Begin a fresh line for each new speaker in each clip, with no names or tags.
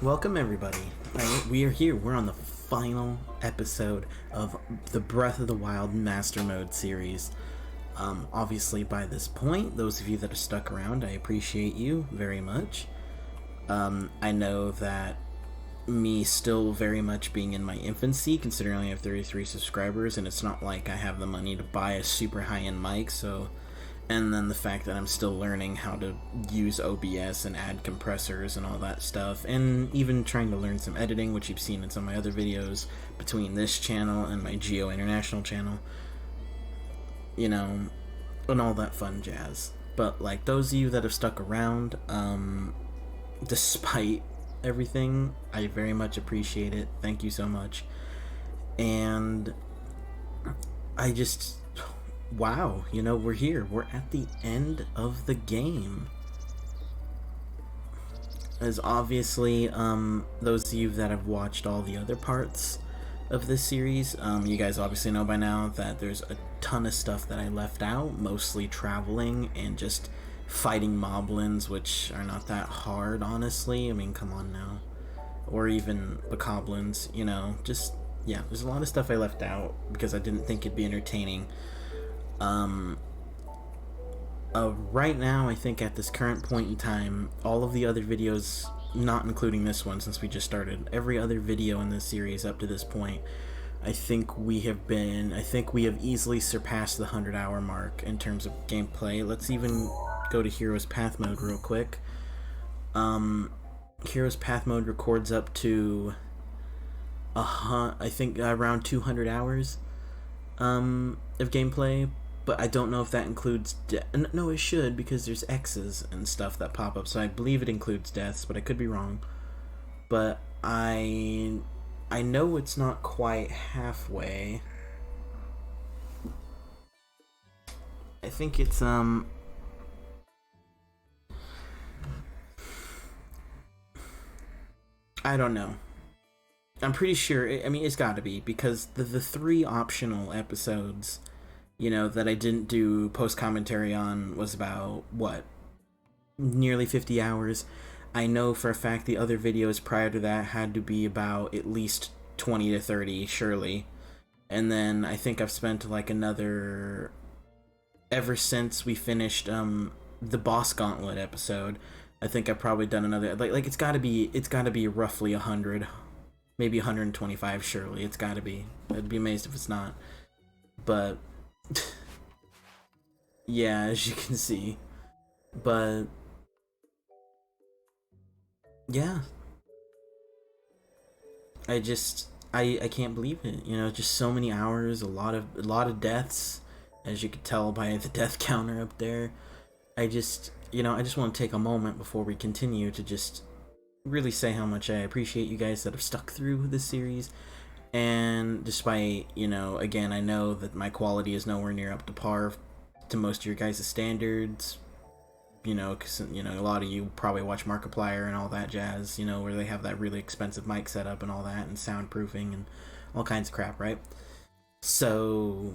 Welcome everybody. We are here. We're on the final episode of the Breath of the Wild Master Mode series. Obviously by this point, those of you that are stuck around, I appreciate you very much. I know that me still very much being in my infancy, considering I only have 33 subscribers, and it's not like I have the money to buy a super high-end mic, and then the fact that I'm still learning how to use OBS and add compressors and all that stuff, and even trying to learn some editing, which you've seen in some of my other videos between this channel and my Geo International channel, you know, and all that fun jazz. But like those of you that have stuck around, despite everything, I very much appreciate it. Thank you so much. And I just, wow, you know, we're here. We're at the end of the game. As obviously, those of you that have watched all the other parts of this series, you guys obviously know by now that there's a ton of stuff that I left out, mostly traveling and just fighting moblins, which are not that hard, honestly. I mean, come on now. Or even bokoblins, you know, just, yeah, there's a lot of stuff I left out because I didn't think it'd be entertaining. Right now, I think at this current point in time, all of the other videos, not including this one since we just started, every other video in this series up to this point, I think we have easily surpassed the 100-hour mark in terms of gameplay. Let's even go to Hero's Path mode real quick. Hero's Path mode records up to I think around 200 hours of gameplay, but I don't know if that includes no, it should, because there's X's and stuff that pop up, so I believe it includes deaths, but I could be wrong. But I know it's not quite halfway. I think it's I don't know. I'm pretty sure, I mean, it's gotta be, because the three optional episodes, you know, that I didn't do post-commentary on was about, what, nearly 50 hours. I know for a fact the other videos prior to that had to be about at least 20 to 30, surely. And then I think I've spent like another, ever since we finished the Boss Gauntlet episode, I think I've probably done another, like it's gotta be roughly 100, maybe 125, surely. It's gotta be. I'd be amazed if it's not. But yeah, as you can see. But yeah, I can't believe it. You know, just so many hours, a lot of deaths, as you could tell by the death counter up there. I just want to take a moment before we continue to just really say how much I appreciate you guys that have stuck through this series. And despite, you know, again, I know that my quality is nowhere near up to par to most of your guys' standards, you know, because, you know, a lot of you probably watch Markiplier and all that jazz, you know, where they have that really expensive mic setup and all that, and soundproofing and all kinds of crap, right? So,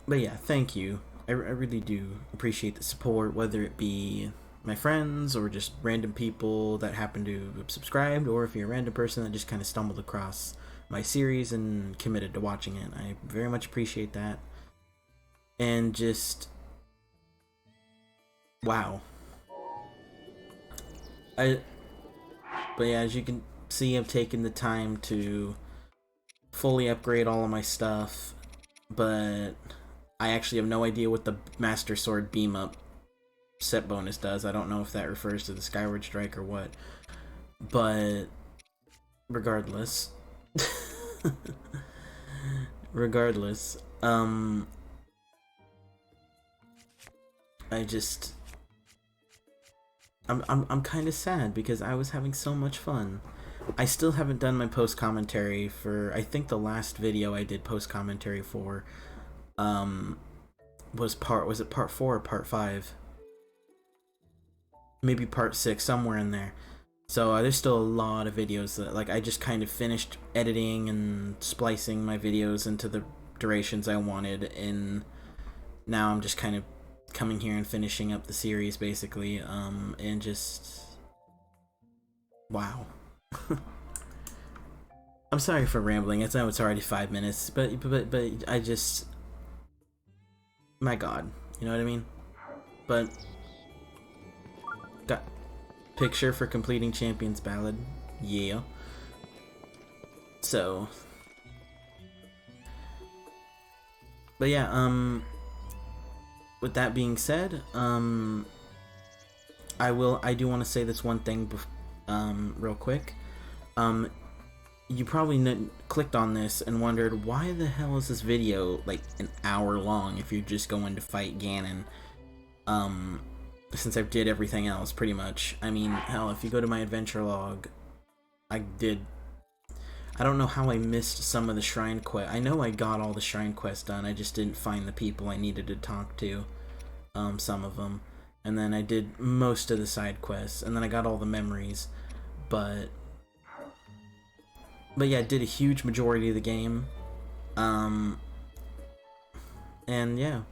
but yeah, thank you. I really do appreciate the support, whether it be my friends or just random people that happen to have subscribed, or if you're a random person that just kind of stumbled across my series and committed to watching it. I very much appreciate that. And just, wow. But yeah, as you can see, I've taken the time to fully upgrade all of my stuff, but I actually have no idea what the Master Sword Beam Up set bonus does. I don't know if that refers to the Skyward Strike or what, but regardless, I'm kind of sad because I was having so much fun. I still haven't done my post commentary for, I think the last video I did post commentary for was it part 4 or part 5? Maybe part 6, somewhere in there. So there's still a lot of videos that, like, I just kind of finished editing and splicing my videos into the durations I wanted, and now I'm just kind of coming here and finishing up the series, basically, and just Wow. I'm sorry for rambling. I know it's already 5 minutes, but I just, my God, you know what I mean? But got picture for completing Champion's Ballad. Yeah. So, but yeah, with that being said, I do want to say this one thing, real quick. You probably clicked on this and wondered, why the hell is this video like an hour long if you're just going to fight Ganon? Since I did everything else pretty much. I mean, hell, if you go to my adventure log, I don't know how I missed some of the shrine quest. I know I got all the shrine quests done, I just didn't find the people I needed to talk to, some of them. And then I did most of the side quests, and then I got all the memories. But yeah, I did a huge majority of the game. And yeah.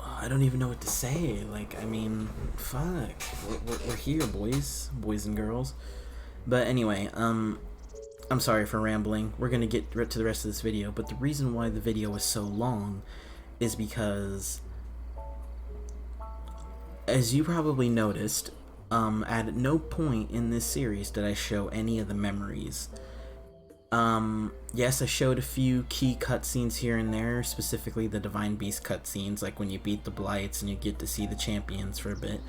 I don't even know what to say. Like, I mean, fuck. We're here, boys and girls. But anyway, I'm sorry for rambling. We're gonna get to the rest of this video, but the reason why the video was so long is because, as you probably noticed, at no point in this series did I show any of the memories. Yes, I showed a few key cutscenes here and there, specifically the Divine Beast cutscenes, like when you beat the Blights and you get to see the champions for a bit.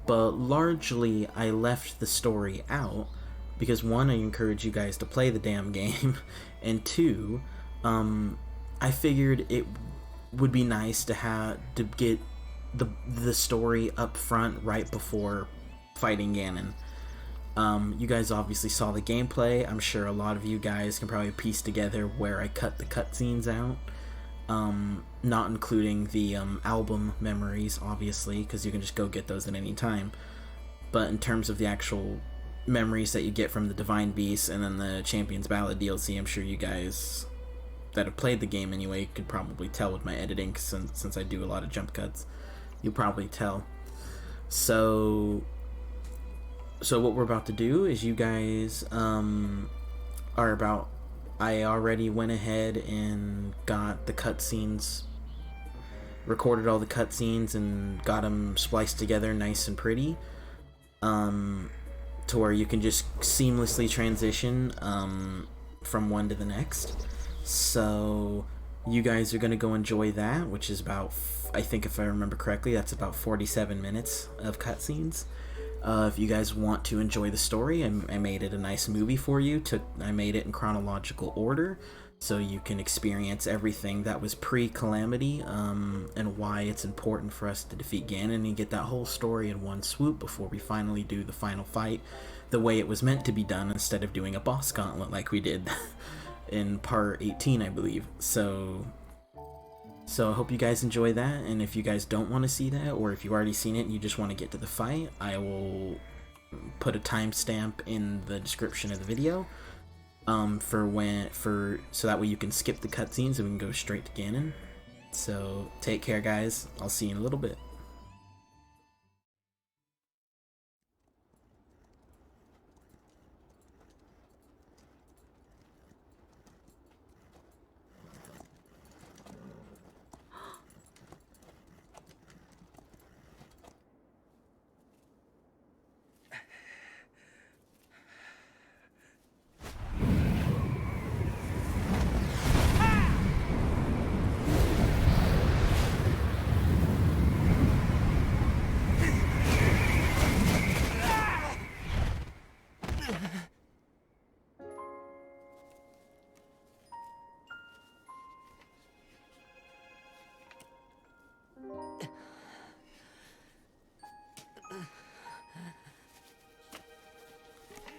But largely, I left the story out because, one, I encourage you guys to play the damn game, and two, I figured it would be nice to get the story up front right before fighting Ganon. You guys obviously saw the gameplay. I'm sure a lot of you guys can probably piece together where I cut the cutscenes out. Not including the album memories, obviously, because you can just go get those at any time. But in terms of the actual memories that you get from the Divine Beast and then the Champion's Ballad DLC, I'm sure you guys that have played the game anyway could probably tell with my editing, since I do a lot of jump cuts. You'll probably tell. So what we're about to do is, you guys are about... I already went ahead and got the cutscenes, recorded all the cutscenes and got them spliced together nice and pretty, to where you can just seamlessly transition from one to the next. So you guys are going to go enjoy that, which is about, I think if I remember correctly, that's about 47 minutes of cutscenes. If you guys want to enjoy the story, I made it a nice movie for you. I made it in chronological order, so you can experience everything that was pre-Calamity, and why it's important for us to defeat Ganon and get that whole story in one swoop before we finally do the final fight the way it was meant to be done, instead of doing a boss gauntlet like we did in part 18, I believe. So I hope you guys enjoy that, and if you guys don't want to see that, or if you've already seen it and you just want to get to the fight, I will put a timestamp in the description of the video, so that way you can skip the cutscenes and we can go straight to Ganon. So take care, guys. I'll see you in a little bit.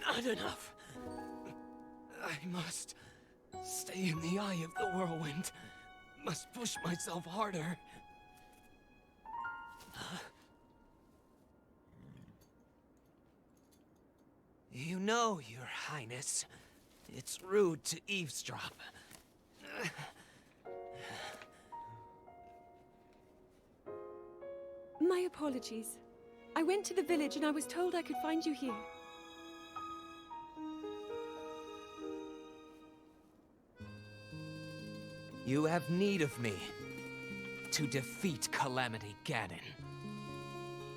Not enough. I must stay in the eye of the whirlwind. Must push myself harder. You know, Your Highness, it's rude to eavesdrop.
My apologies. I went to the village and I was told I could find you here.
You have need of me to defeat Calamity Ganon.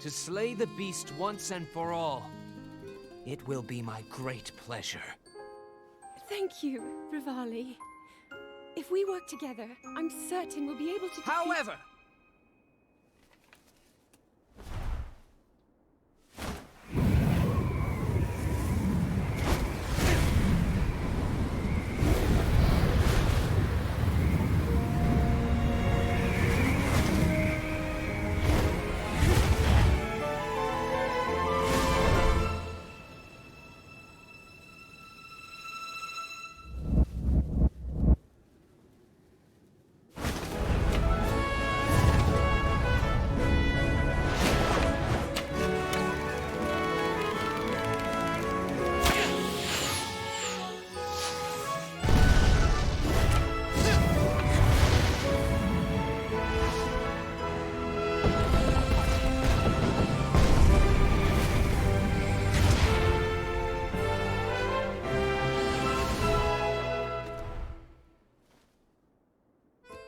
To slay the beast once and for all. It will be my great pleasure.
Thank you, Rivali. If we work together, I'm certain we'll be able to defeat—
However,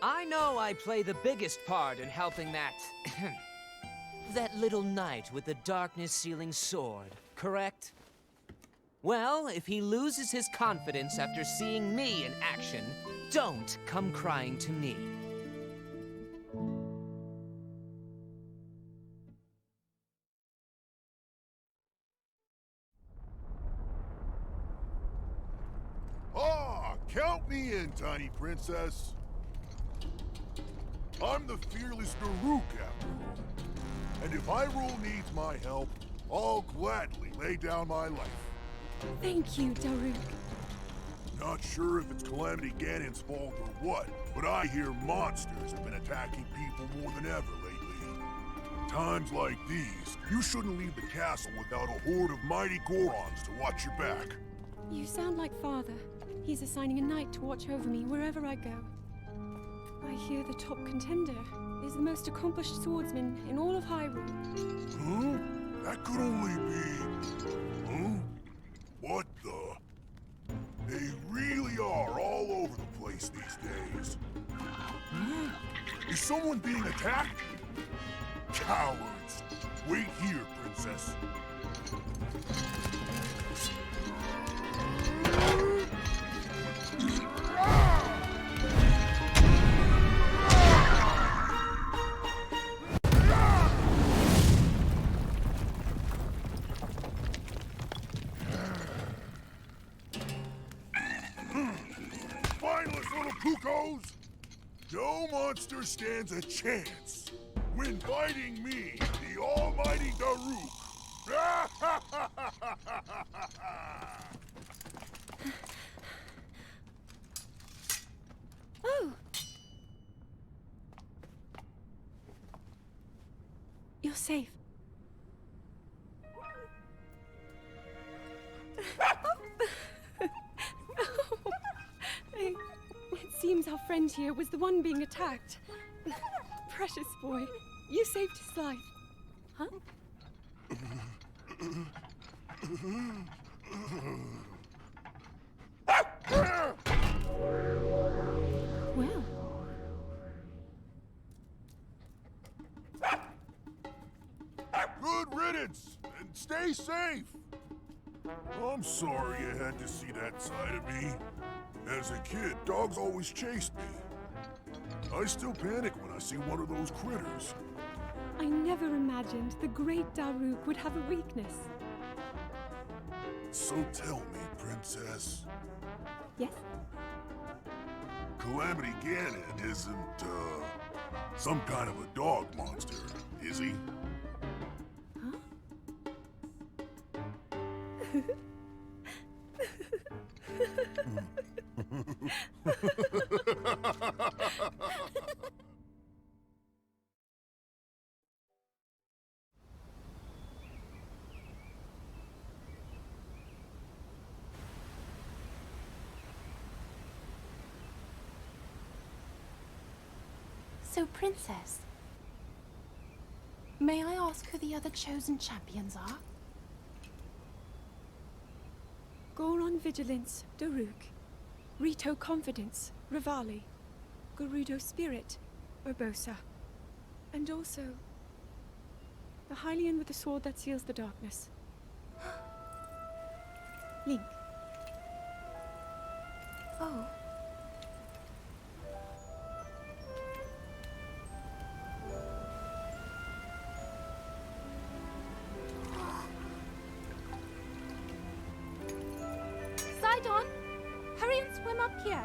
I know I play the biggest part in helping that that little knight with the darkness-sealing sword, correct? Well, if he loses his confidence after seeing me in action, don't come crying to me.
Ah, count me in, tiny princess. I'm the fearless Daruk, after all. And if Hyrule needs my help, I'll gladly lay down my life.
Thank you, Daruk.
Not sure if it's Calamity Ganon's fault or what, but I hear monsters have been attacking people more than ever lately. Times like these, you shouldn't leave the castle without a horde of mighty Gorons to watch your back.
You sound like Father. He's assigning a knight to watch over me wherever I go. I hear the top contender is the most accomplished swordsman in all of Hyrule.
Huh? That could only be... Huh? What the... They really are all over the place these days. Hmm? Is someone being attacked? Cowards! Wait here, princess. Spineless little cuckoos! No monster stands a chance when fighting me, the almighty Daruk!
Oh! You're safe. It seems our friend here was the one being attacked. Precious boy, you saved his life. Huh? Well.
Good riddance, and stay safe! I'm sorry you had to see that side of me. As a kid, dogs always chased me. I still panic when I see one of those critters.
I never imagined the great Daruk would have a weakness.
So tell me, princess,
Yes?
Calamity Ganon isn't, some kind of a dog monster, is he?
So, Princess, May I ask who the other chosen champions are?
Goron Vigilance, Daruk. Rito Confidence, Rivali. Gerudo Spirit, Urbosa. And also... the Hylian with the sword that seals the darkness. Link.
Oh. Sidon! Hurry and swim up here!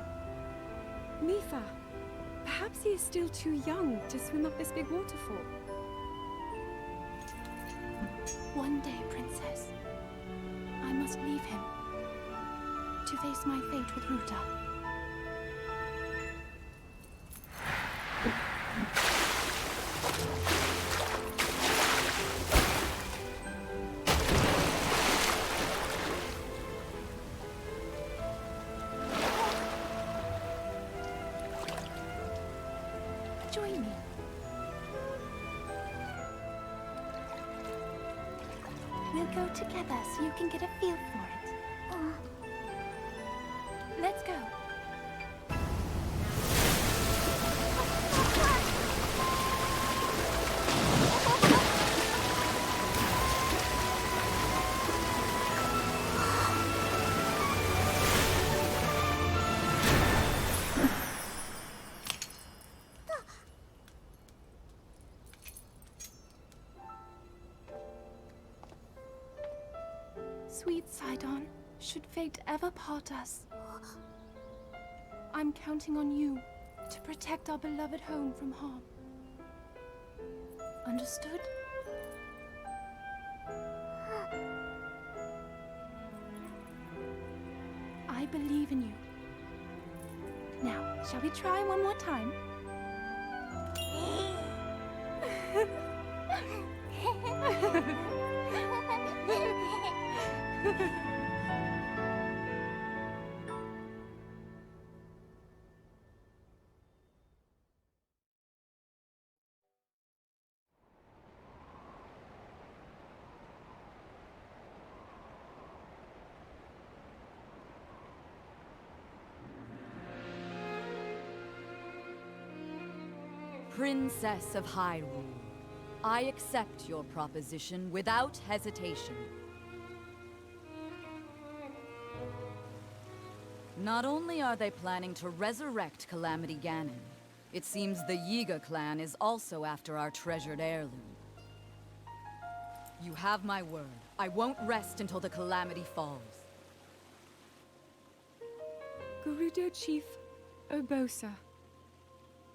Mifa. Perhaps he is still too young to swim up this big waterfall.
One day, Princess, I must leave him to face my fate with Ruta. Join me. We'll go together so you can get a feel for it. Let's go. Sweet Sidon, should fate ever part us, I'm counting on you to protect our beloved home from harm. Understood? I believe in you. Now, shall we try one more time?
Princess of Hyrule, I accept your proposition without hesitation. Not only are they planning to resurrect Calamity Ganon, it seems the Yiga clan is also after our treasured heirloom. You have my word. I won't rest until the Calamity falls.
Gerudo Chief Urbosa.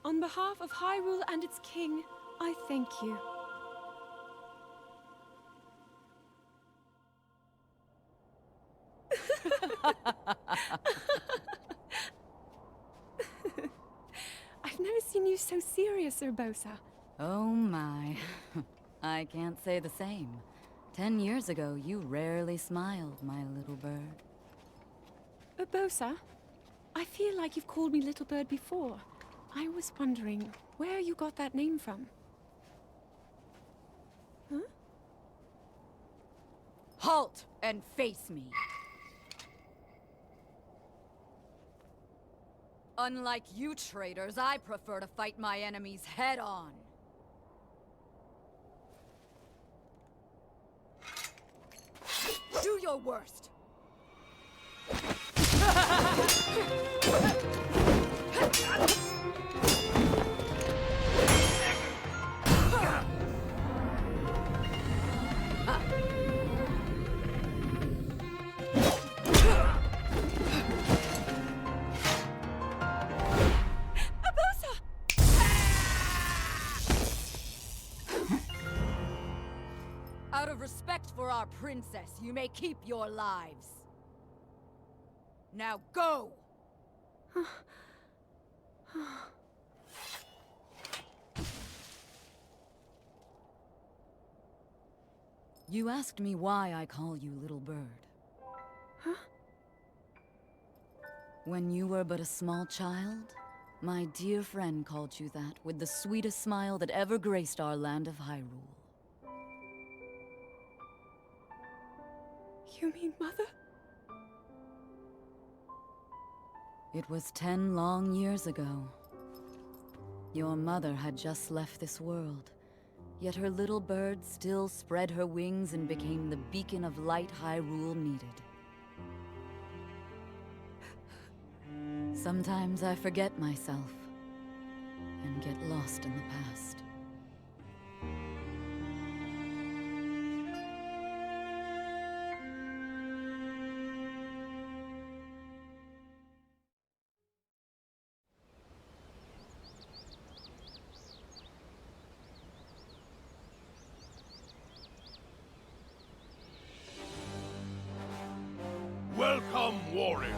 On behalf of Hyrule and its king, I thank you. I've never seen you so serious, Urbosa.
Oh my. I can't say the same. 10 years ago, you rarely smiled, my little bird.
Urbosa, I feel like you've called me Little Bird before. I was wondering where you got that name from. Huh?
Halt and face me. Unlike you traitors, I prefer to fight my enemies head on. Do your worst. Out of respect for our princess, you may keep your lives. Now go! You asked me why I call you Little Bird.
Huh?
When you were but a small child, my dear friend called you that with the sweetest smile that ever graced our land of Hyrule.
You mean Mother?
It was 10 long years ago. Your mother had just left this world, yet her little bird still spread her wings and became the beacon of light Hyrule needed. Sometimes I forget myself and get lost in the past.
Welcome, warriors.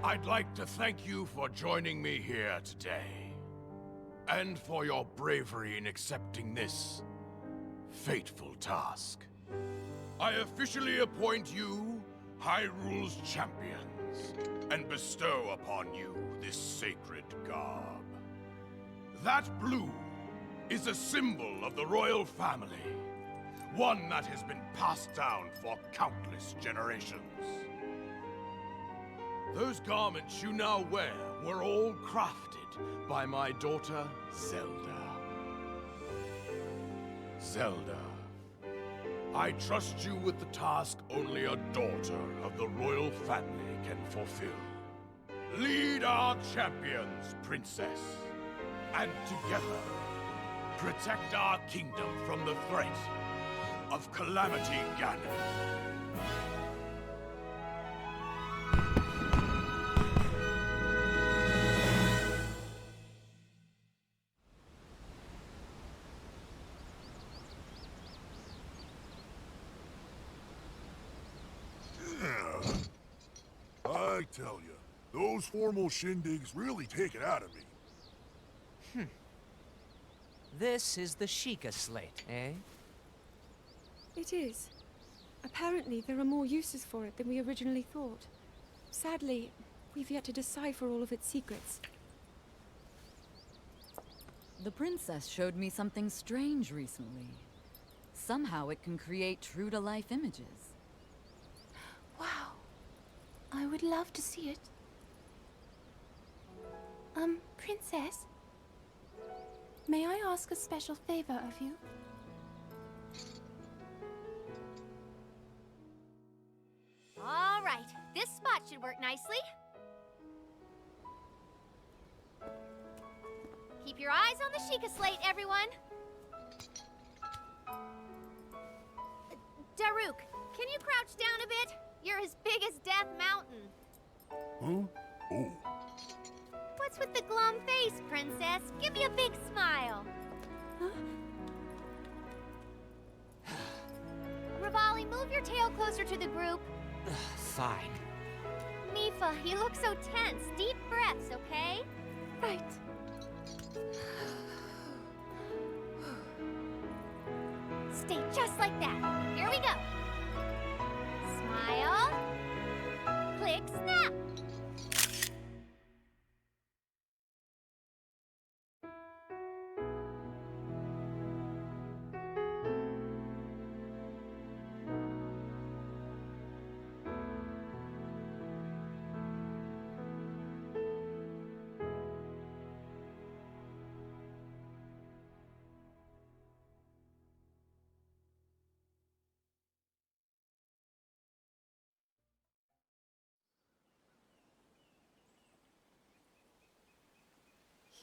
I'd like to thank you for joining me here today, and for your bravery in accepting this fateful task. I officially appoint you Hyrule's champions, and bestow upon you this sacred garb. That blue is a symbol of the royal family, one that has been passed down for countless generations. Those garments you now wear were all crafted by my daughter, Zelda. Zelda, I trust you with the task only a daughter of the royal family can fulfill. Lead our champions, Princess, and together, protect our kingdom from the threat of Calamity Ganon. I tell you, those formal shindigs really take it out of me.
This is the Sheikah slate, eh?
It is. Apparently, there are more uses for it than we originally thought. Sadly, we've yet to decipher all of its secrets.
The princess showed me something strange recently. Somehow it can create true-to-life images.
Wow. I would love to see it. Princess? May I ask a special favor of you?
All right, this spot should work nicely. Keep your eyes on the Sheikah slate, everyone. Daruk, can you crouch down a bit? You're as big as Death Mountain.
Huh? Oh.
What's with the glum face, Princess? Give me a big smile.
Huh?
Rivali, move your tail closer to the group.
Fine.
Mifa, you look so tense. Deep breaths, okay?
Right.
Stay just like that. Here we go. Smile. Click, snap.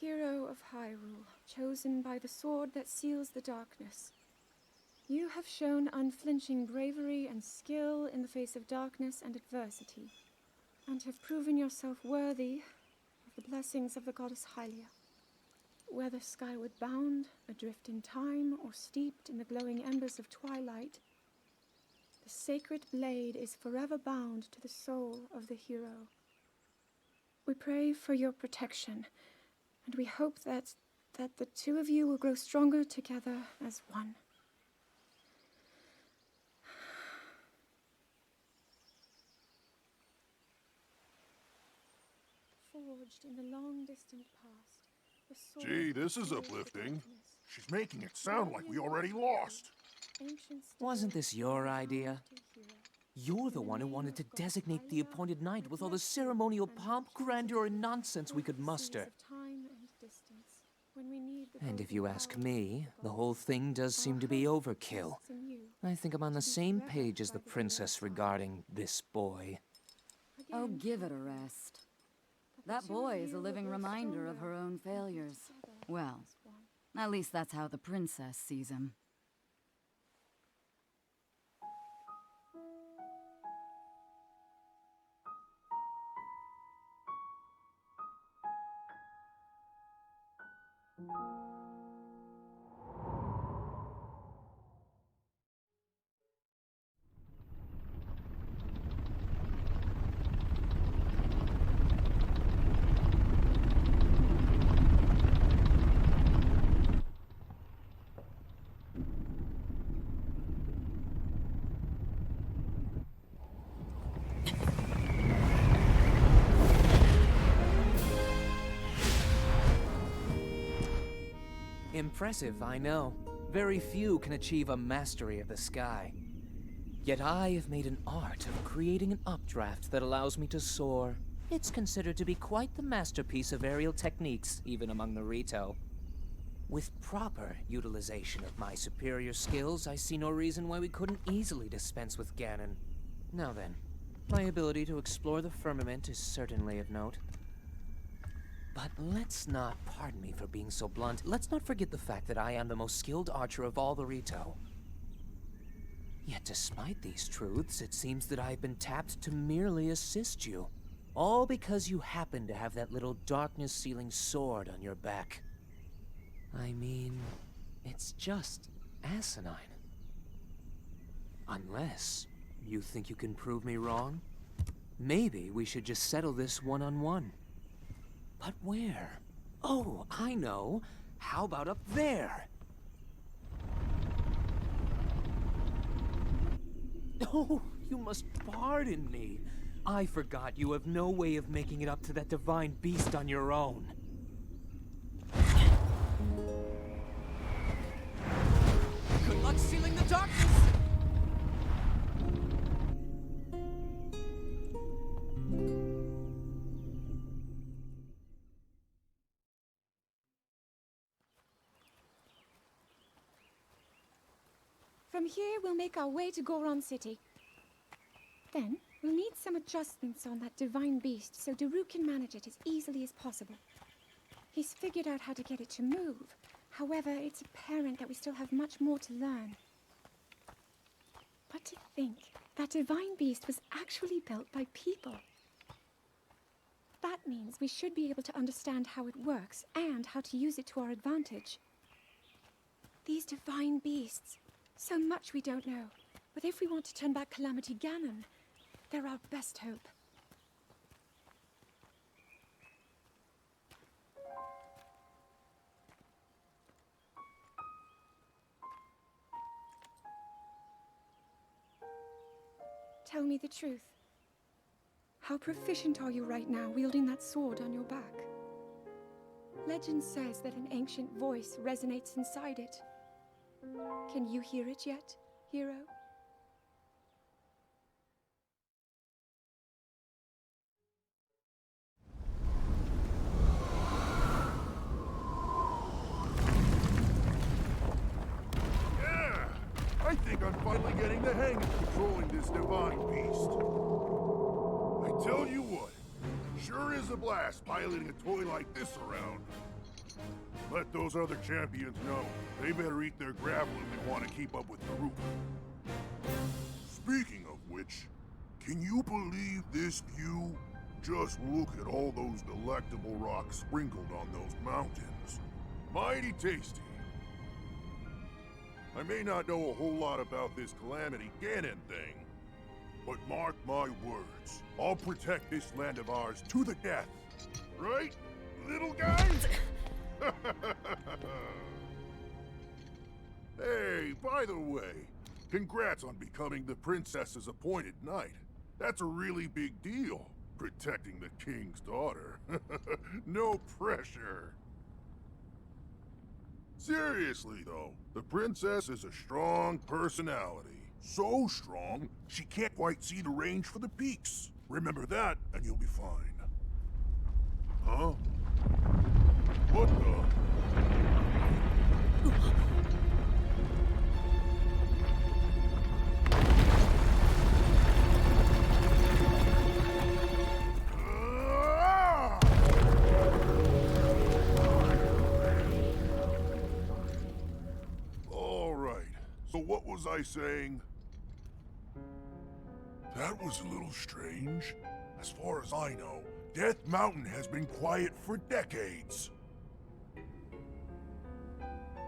Hero of Hyrule, chosen by the sword that seals the darkness. You have shown unflinching bravery and skill in the face of darkness and adversity, and have proven yourself worthy of the blessings of the goddess Hylia. Whether skyward bound, adrift in time, or steeped in the glowing embers of twilight, the sacred blade is forever bound to the soul of the hero. We pray for your protection, and we hope that the two of you will grow stronger together as one. Forged in the long distant past, the sword
Gee, this is
seals the
uplifting.
darkness.
She's making it sound like we already lost.
Ancient
Wasn't this your idea? You're the one who wanted to designate the appointed knight with all the ceremonial pomp, grandeur, and nonsense we could muster. And if you ask me, the whole thing does seem to be overkill. I think I'm on the same page as the princess regarding this boy.
Oh, give it a rest. That boy is a living reminder of her own failures. Well, at least that's how the princess sees him.
Impressive, I know. Very few can achieve a mastery of the sky. Yet I have made an art of creating an updraft that allows me to soar. It's considered to be quite the masterpiece of aerial techniques, even among the Rito. With proper utilization of my superior skills, I see no reason why we couldn't easily dispense with Ganon. Now then, my ability to explore the firmament is certainly of note. But let's not, pardon me for being so blunt, let's not forget the fact that I am the most skilled archer of all the Rito. Yet despite these truths, it seems that I've been tapped to merely assist you. All because you happen to have that little darkness-sealing sword on your back. I mean, it's just asinine. Unless you think you can prove me wrong? Maybe we should just settle this one-on-one. But where? Oh, I know. How about up there? Oh, you must pardon me. I forgot you have no way of making it up to that divine beast on your own. Good luck sealing the darkness!
From here, we'll make our way to Goron City. Then, we'll need some adjustments on that divine beast so Daruk can manage it as easily as possible. He's figured out how to get it to move. However, it's apparent that we still have much more to learn. But to think, that divine beast was actually built by people. That means we should be able to understand how it works and how to use it to our advantage. These divine beasts... so much we don't know. But if we want to turn back Calamity Ganon, they're our best hope. Tell me the truth. How proficient are you right now wielding that sword on your back? Legend says that an ancient voice resonates inside it. Can you hear it yet, hero?
Yeah! I think I'm finally getting the hang of controlling this divine beast. I tell you what, sure is a blast piloting a toy like this around. Let those other champions know. They better eat their gravel if they want to keep up with Daruk. Speaking of which, can you believe this view? Just look at all those delectable rocks sprinkled on those mountains. Mighty tasty. I may not know a whole lot about this Calamity Ganon thing, but mark my words, I'll protect this land of ours to the death. Right, little guys? Hey, by the way, congrats on becoming the princess's appointed knight. That's a really big deal, protecting the king's daughter. No pressure. Seriously, though, the princess is a strong personality. So strong, she can't quite see the range for the peaks. Remember that, and you'll be fine. Huh? What the? All right. So what was I saying? That was a little strange. As far as I know, Death Mountain has been quiet for decades.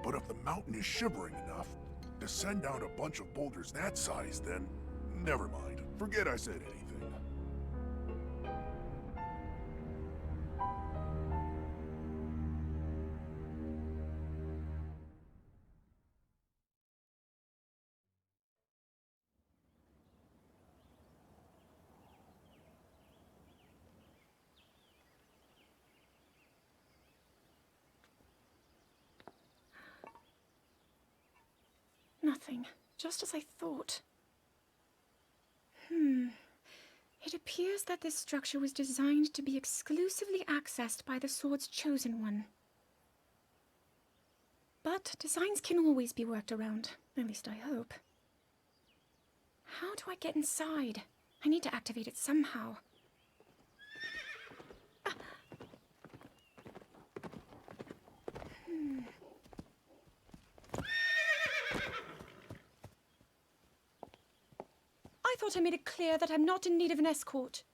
But if the mountain is shivering enough to send down a bunch of boulders that size, then never mind. Forget I said anything.
Nothing. Just as I thought. It appears that this structure was designed to be exclusively accessed by the sword's chosen one. But designs can always be worked around. At least I hope. How do I get inside? I need to activate it somehow. I thought I made it clear that I'm not in need of an escort.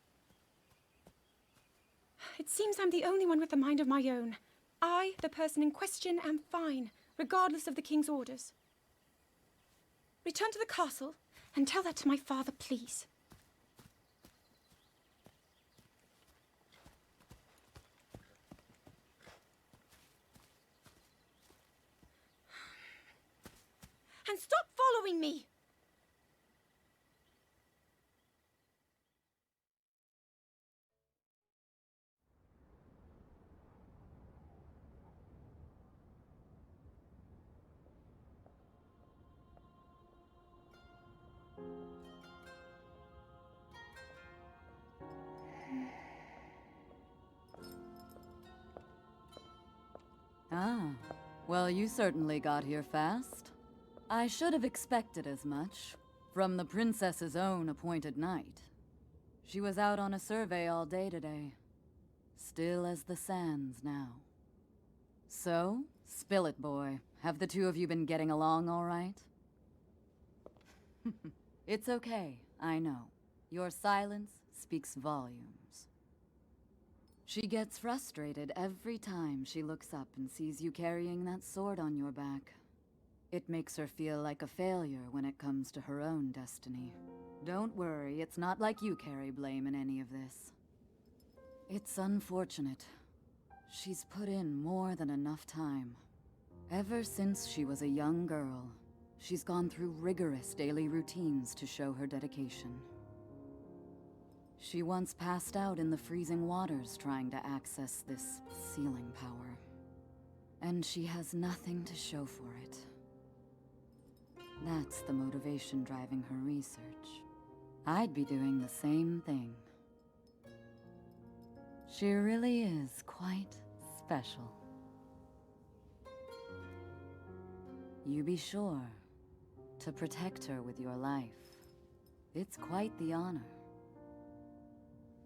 It seems I'm the only one with a mind of my own. I, the person in question, am fine, regardless of the king's orders. Return to the castle and tell that to my father, please. And stop following me!
Ah, well, you certainly got here fast. I should have expected as much, from the princess's own appointed knight. She was out on a survey all day today. Still as the sands now. So, spill it, boy. Have the two of you been getting along all right? It's okay, I know. Your silence speaks volumes. She gets frustrated every time she looks up and sees you carrying that sword on your back. It makes her feel like a failure when it comes to her own destiny. Don't worry, it's not like you carry blame in any of this. It's unfortunate. She's put in more than enough time. Ever since she was a young girl, she's gone through rigorous daily routines to show her dedication. She once passed out in the freezing waters trying to access this sealing power. And she has nothing to show for it. That's the motivation driving her research. I'd be doing the same thing. She really is quite special. You be sure to protect her with your life. It's quite the honor.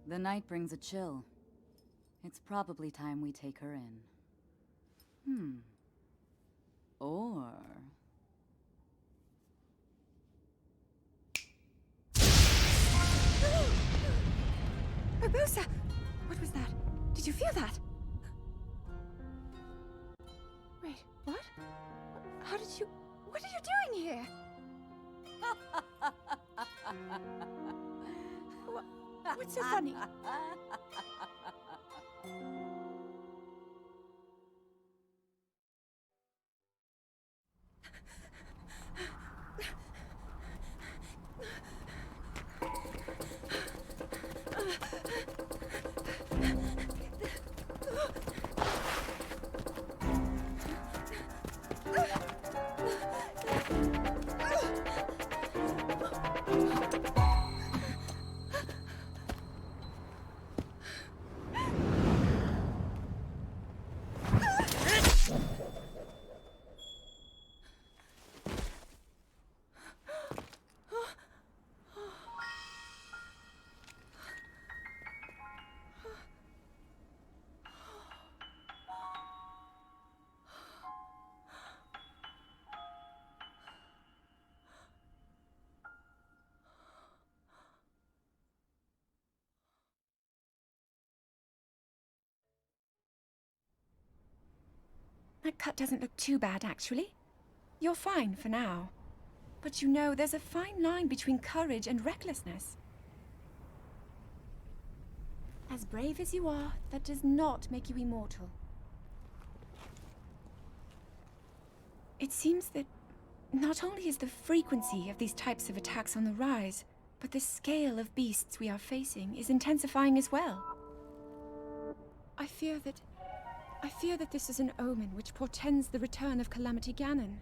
The night brings a chill. It's probably time we take her in. Or...
Barbosa! What was that? Did you feel that? Wait, what? How did you... What are you doing here? What's so funny? That cut doesn't look too bad, actually. You're fine for now. But you know, there's a fine line between courage and recklessness. As brave as you are, that does not make you immortal. It seems that not only is the frequency of these types of attacks on the rise, but the scale of beasts we are facing is intensifying as well. I fear that this is an omen which portends the return of Calamity Ganon.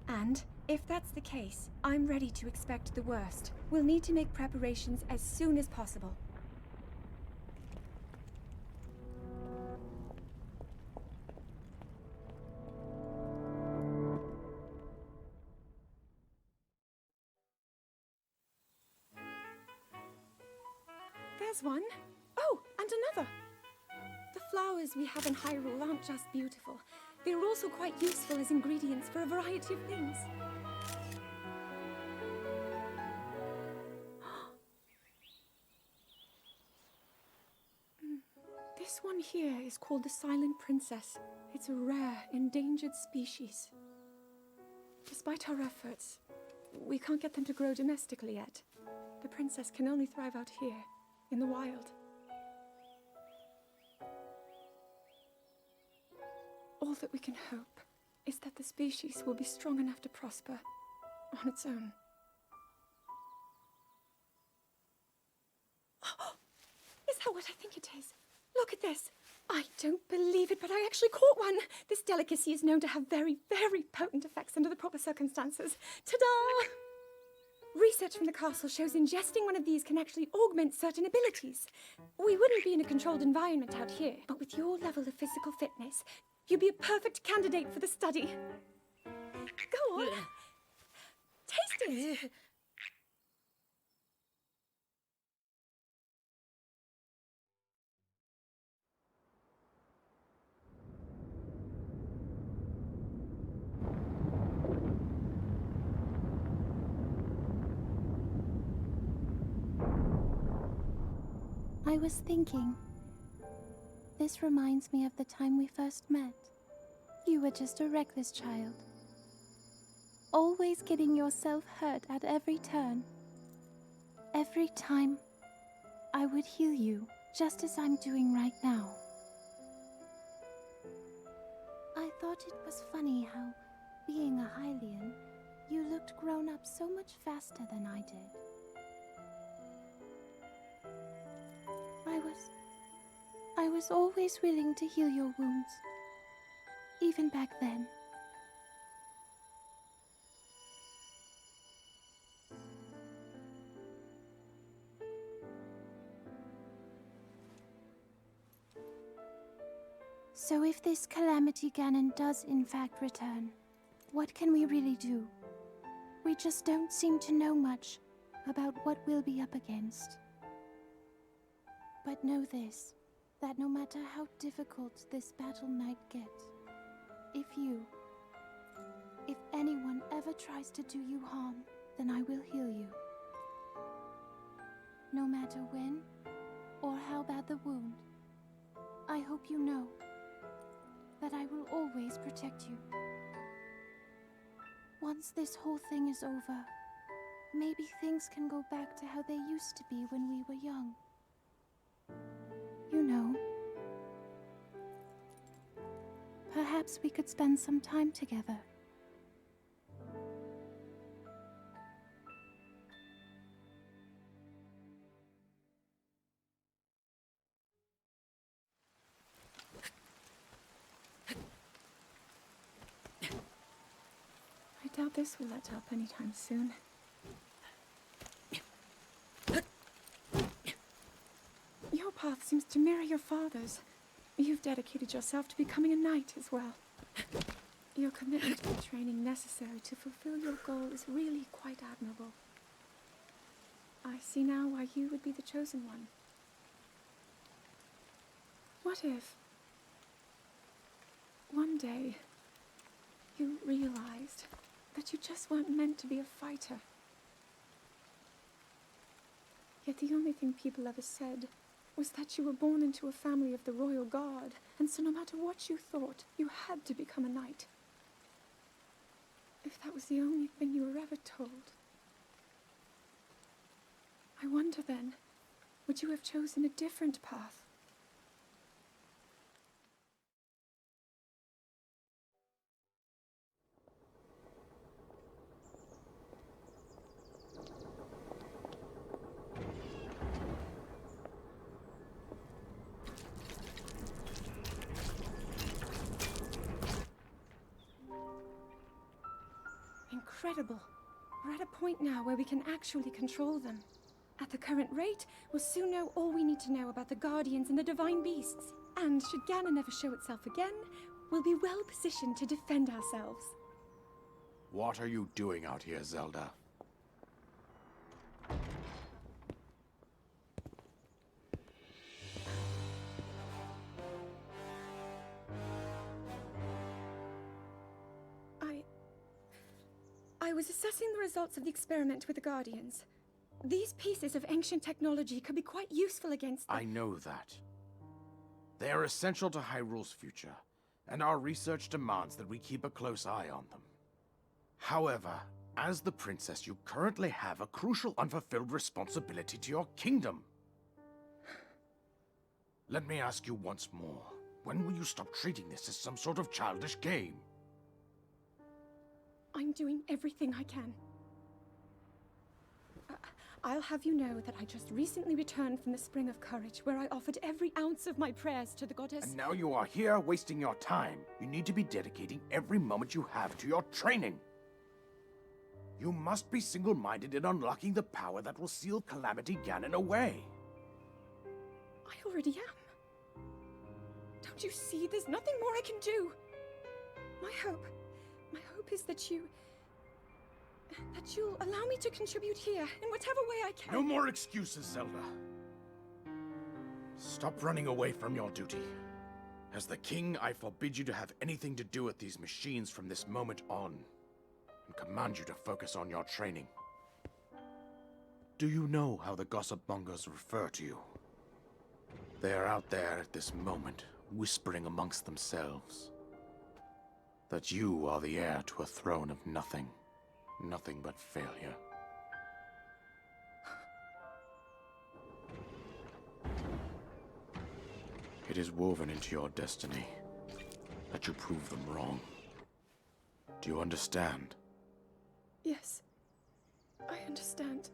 And if that's the case, I'm ready to expect the worst. We'll need to make preparations as soon as possible. There's one. Oh, and another. The flowers we have in Hyrule aren't just beautiful. They're also quite useful as ingredients for a variety of things. This one here is called the Silent Princess. It's a rare, endangered species. Despite our efforts, we can't get them to grow domestically yet. The princess can only thrive out here, in the wild. All that we can hope is that the species will be strong enough to prosper on its own. Is that what I think it is? Look at this. I don't believe it, but I actually caught one. This delicacy is known to have very, very potent effects under the proper circumstances. Ta-da! Research from the castle shows ingesting one of these can actually augment certain abilities. We wouldn't be in a controlled environment out here, but with your level of physical fitness, you'd be a perfect candidate for the study. Go on. Taste it.
I was thinking. This reminds me of the time we first met. You were just a reckless child. Always getting yourself hurt at every turn. Every time, I would heal you, just as I'm doing right now. I thought it was funny how, being a Hylian, you looked grown up so much faster than I did. I was always willing to heal your wounds, even back then. So if this Calamity Ganon does in fact return, what can we really do? We just don't seem to know much about what we'll be up against. But know this, that no matter how difficult this battle might get, if anyone ever tries to do you harm, then I will heal you. No matter when or how bad the wound, I hope you know that I will always protect you. Once this whole thing is over, maybe things can go back to how they used to be when we were young. You know, perhaps we could spend some time together.
I doubt this will let up anytime soon. Your path seems to mirror your father's. You've dedicated yourself to becoming a knight as well. Your commitment to the training necessary to fulfill your goal is really quite admirable. I see now why you would be the chosen one. What if one day you realized that you just weren't meant to be a fighter? Yet the only thing people ever said was that you were born into a family of the royal guard, and so no matter what you thought, you had to become a knight. If that was the only thing you were ever told. I wonder then, would you have chosen a different path? Incredible. We're at a point now where we can actually control them. At the current rate, we'll soon know all we need to know about the Guardians and the Divine Beasts. And should Ganon ever show itself again, we'll be well positioned to defend ourselves.
What are you doing out here, Zelda?
I was assessing the results of the experiment with the Guardians. These pieces of ancient technology could be quite useful against them.
I know that. They are essential to Hyrule's future, and our research demands that we keep a close eye on them. However, as the princess, you currently have a crucial unfulfilled responsibility to your kingdom. Let me ask you once more, when will you stop treating this as some sort of childish game?
I'm doing everything I can. I'll have you know that I just recently returned from the Spring of Courage, where I offered every ounce of my prayers to the goddess.
And now you are here wasting your time. You need to be dedicating every moment you have to your training. You must be single-minded in unlocking the power that will seal Calamity Ganon away.
I already am. Don't you see? There's nothing more I can do. My hope is that you'll allow me to contribute here in whatever way I can.
No more excuses, Zelda. Stop running away from your duty. As the king, I forbid you to have anything to do with these machines from this moment on, and command you to focus on your training. Do you know how the gossip mongers refer to you? They are out there at this moment, whispering amongst themselves that you are the heir to a throne of nothing but failure. It is woven into your destiny that you prove them wrong. Do you understand?
Yes, I understand.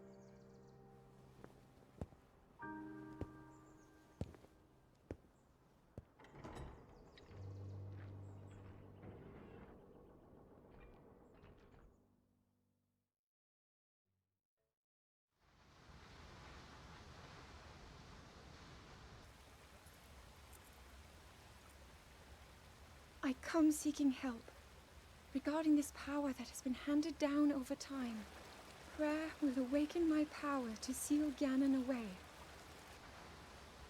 I come seeking help regarding this power that has been handed down over time. Prayer will awaken my power to seal Ganon away.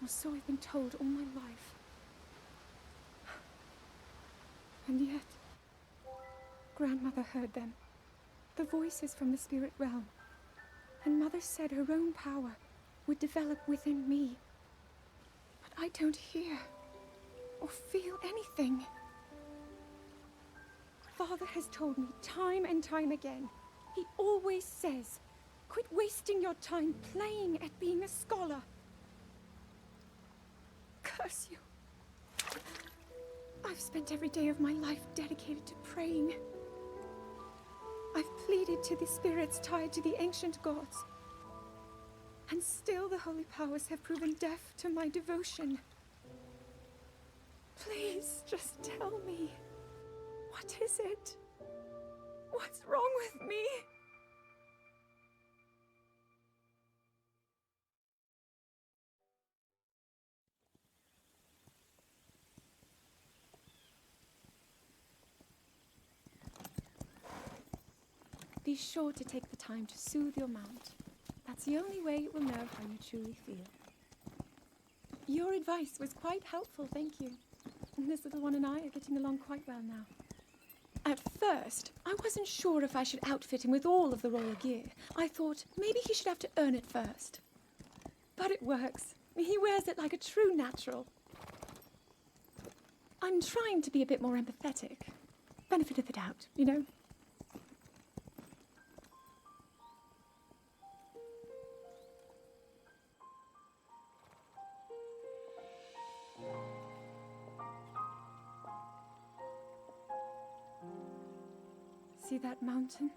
Or so I've been told all my life. And yet, Grandmother heard them, the voices from the spirit realm. And Mother said her own power would develop within me. But I don't hear or feel anything. Father has told me time and time again. He always says, quit wasting your time playing at being a scholar. Curse you. I've spent every day of my life dedicated to praying. I've pleaded to the spirits tied to the ancient gods. And still the holy powers have proven deaf to my devotion. Please, just tell me. What is it? What's wrong with me? Be sure to take the time to soothe your mount. That's the only way it will know how you truly feel. Your advice was quite helpful, thank you. And this little one and I are getting along quite well now. At first, I wasn't sure if I should outfit him with all of the royal gear. I thought maybe he should have to earn it first. But it works. He wears it like a true natural. I'm trying to be a bit more empathetic. Benefit of the doubt, you know? See that mountain?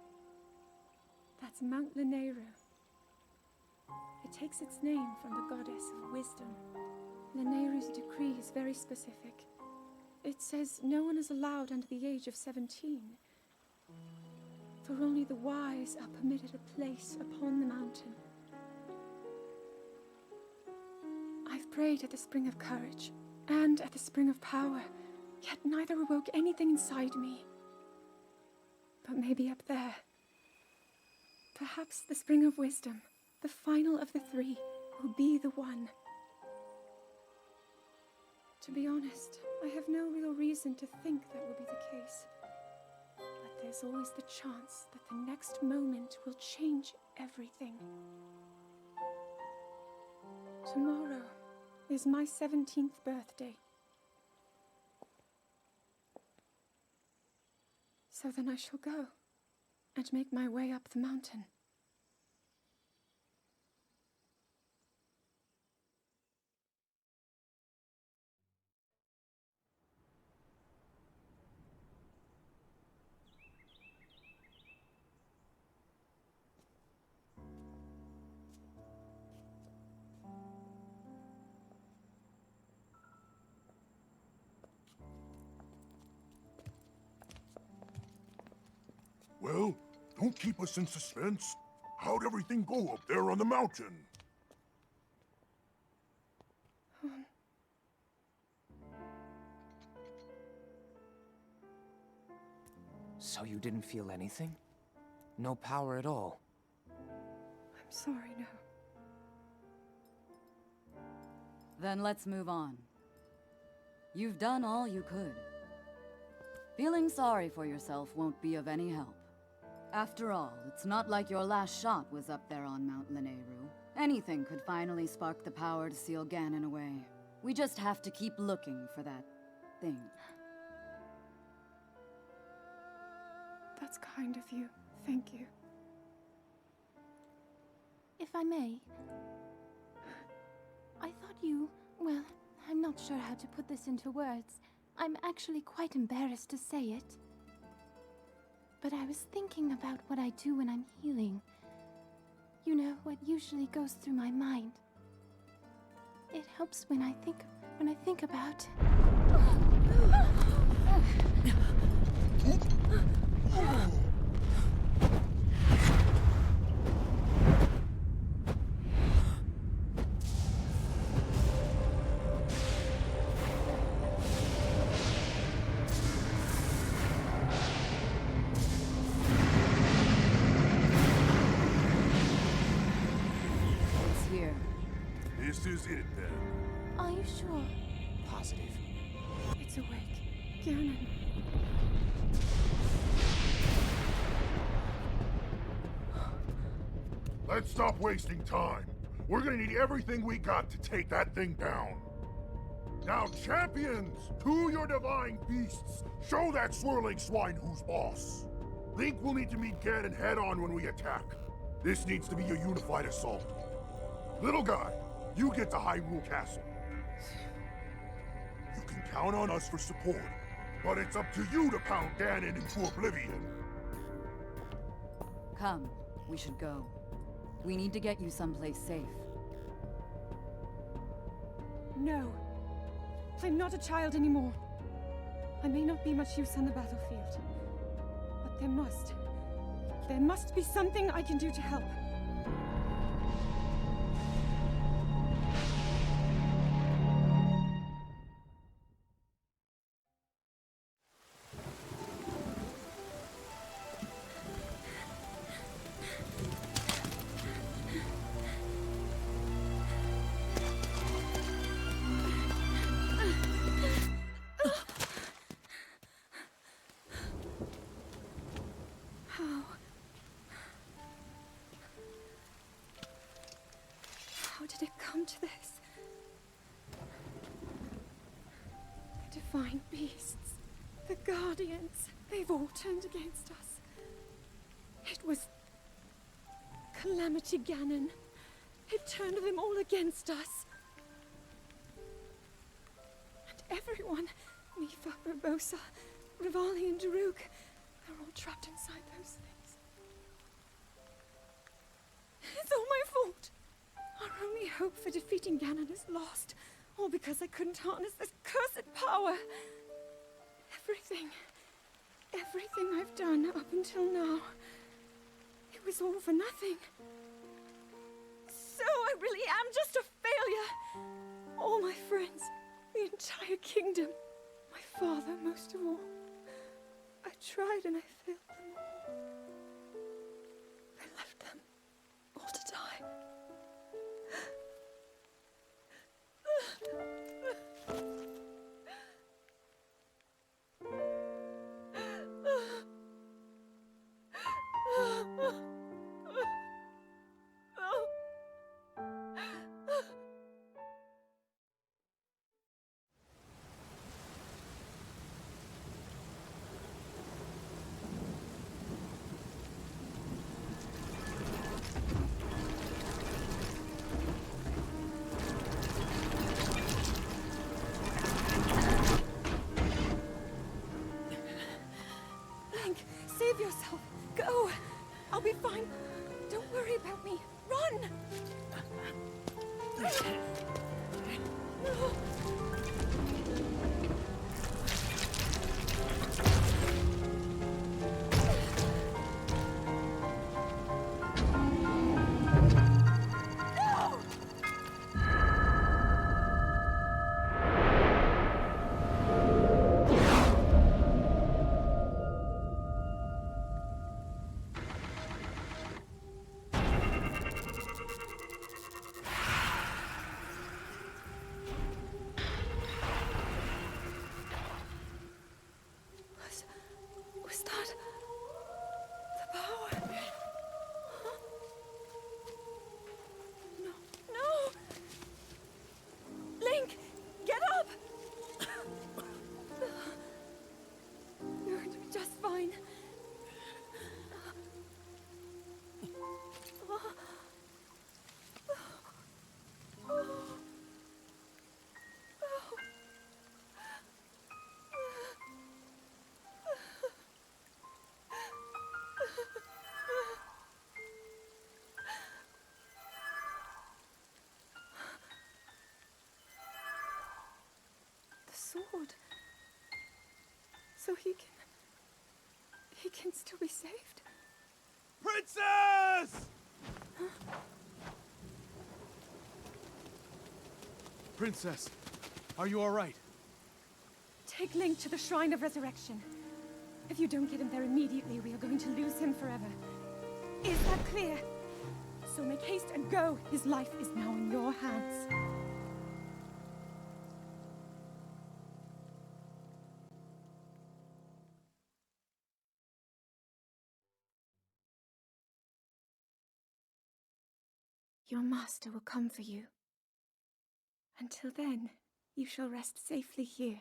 That's Mount Lanayru. It takes its name from the goddess of wisdom. Lanayru's decree is very specific. It says no one is allowed under the age of 17. For only the wise are permitted a place upon the mountain. I've prayed at the Spring of Courage and at the Spring of Power, yet neither awoke anything inside me. But maybe up there. Perhaps the Spring of Wisdom, the final of the three, will be the one. To be honest, I have no real reason to think that will be the case. But there's always the chance that the next moment will change everything. Tomorrow is my 17th birthday. So then I shall go and make my way up the mountain.
Well, don't keep us in suspense. How'd everything go up there on the mountain?
So you didn't feel anything? No power at all?
I'm sorry, no.
Then let's move on. You've done all you could. Feeling sorry for yourself won't be of any help. After all, it's not like your last shot was up there on Mount Lanayru. Anything could finally spark the power to seal Ganon away. We just have to keep looking for that thing.
That's kind of you. Thank you.
If I may, I thought you... well, I'm not sure how to put this into words. I'm actually quite embarrassed to say it. But I was thinking about what I do when I'm healing. You know, what usually goes through my mind. It helps when I think about...
It's here.
This is it, then.
Are you sure?
Positive.
It's awake. Ganon.
Let's stop wasting time. We're gonna need everything we got to take that thing down. Now, champions, to your divine beasts, show that swirling swine who's boss. Link will need to meet Ganon head-on when we attack. This needs to be a unified assault. Little guy, you get to Hyrule Castle. You can count on us for support, but it's up to you to pound Ganon into oblivion.
Come, we should go. We need to get you someplace safe.
No. I'm not a child anymore. I may not be much use on the battlefield. But there must be something I can do to help. How did it come to this? Guardians. They've all turned against us. It was Calamity Ganon. It turned them all against us. And everyone, Mifa, Urbosa, Rivali and Daruk, they're all trapped inside those things. It's all my fault. Our only hope for defeating Ganon is lost. All because I couldn't harness this cursed power. Everything I've done up until now, it was all for nothing. So I really am just a failure. All my friends, the entire kingdom, my father most of all. I tried and I failed them all. I left them all to die. Save yourself. Go. I'll be fine. Don't worry about me. Run! Was that the power? Huh? No, no! Link, get up! You're going to be just fine. Sword. So he can still be saved.
Princess! Princess, are you all right?
Take Link to the Shrine of Resurrection. If you don't get him there immediately, we are going to lose him forever. Is that clear? So make haste and go. His life is now in your hands. Your master will come for you. Until then, you shall rest safely here.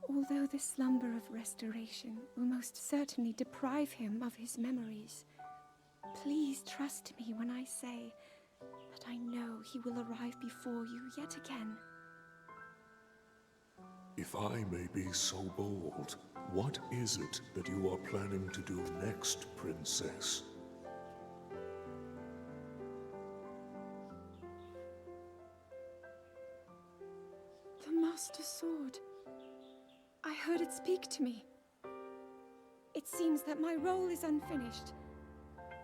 Although the slumber of restoration will most certainly deprive him of his memories, please trust me when I say that I know he will arrive before you yet again.
If I may be so bold, what is it that you are planning to do next, Princess?
The Master Sword. I heard it speak to me. It seems that my role is unfinished.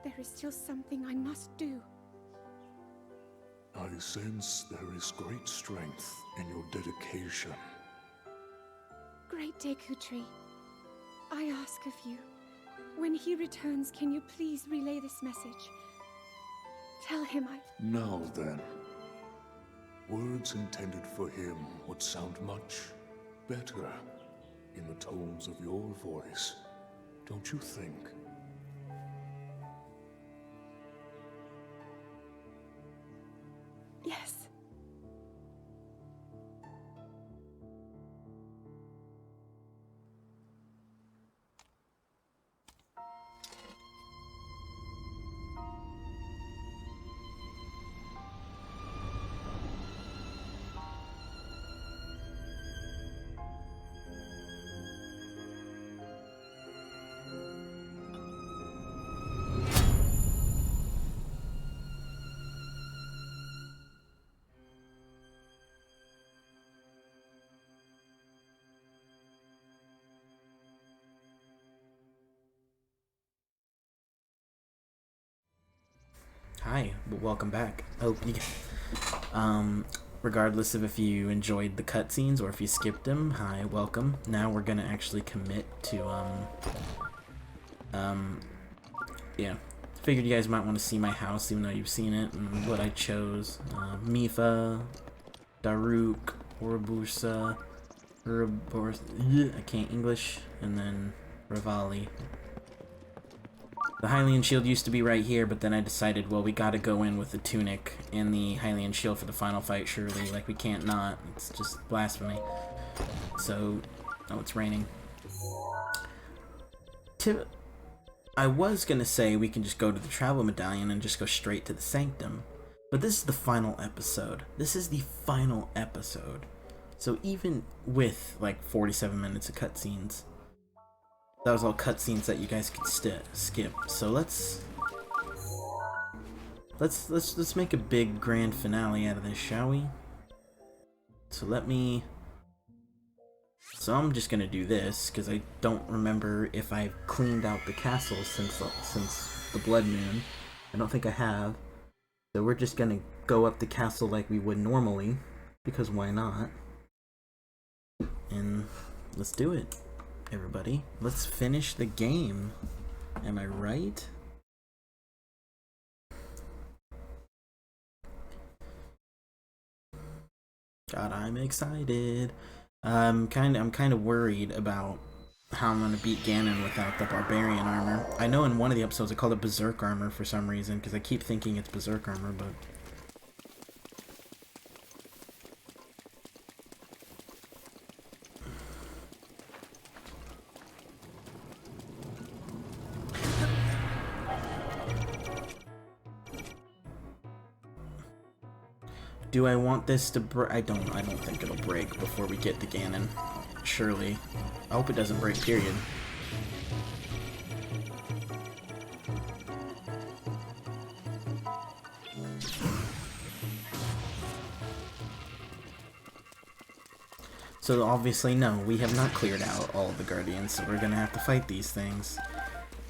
There is still something I must do.
I sense there is great strength in your dedication.
Great Deku Tree, I ask of you, when he returns, can you please relay this message? Tell him
Now then, words intended for him would sound much better in the tones of your voice, don't you think?
Yes.
welcome back. Hope you regardless of if you enjoyed the cutscenes or if you skipped them, hi, welcome. Now we're gonna actually commit to yeah. Figured you guys might want to see my house, even though you've seen it, and what I chose. Mifa, Daruk, Ouroboros, I can't English, and then Rivali. The Hylian shield used to be right here, but then I decided, well, we gotta go in with the tunic and the Hylian shield for the final fight, surely. Like, we can't not. It's just blasphemy. So, oh, it's raining. I was gonna say we can just go to the travel medallion and just go straight to the sanctum, but this is the final episode. This is the final episode. So even with like 47 minutes of cutscenes, that was all cutscenes that you guys could skip. So let's make a big grand finale out of this, shall we? So I'm just gonna do this because I don't remember if I've cleaned out the castle since the blood moon. I don't think I have. So we're just gonna go up the castle like we would normally, because why not? And let's do it, everybody. Let's finish the game. Am I right? God, I'm excited. I'm kind of worried about how I'm gonna beat Ganon without the barbarian armor. I know in one of the episodes I called it berserk armor for some reason, because I keep thinking it's berserk armor, but do I want this to break? I don't think it'll break before we get to Ganon. Surely. I hope it doesn't break, period. So obviously, no, we have not cleared out all of the Guardians, so we're gonna have to fight these things.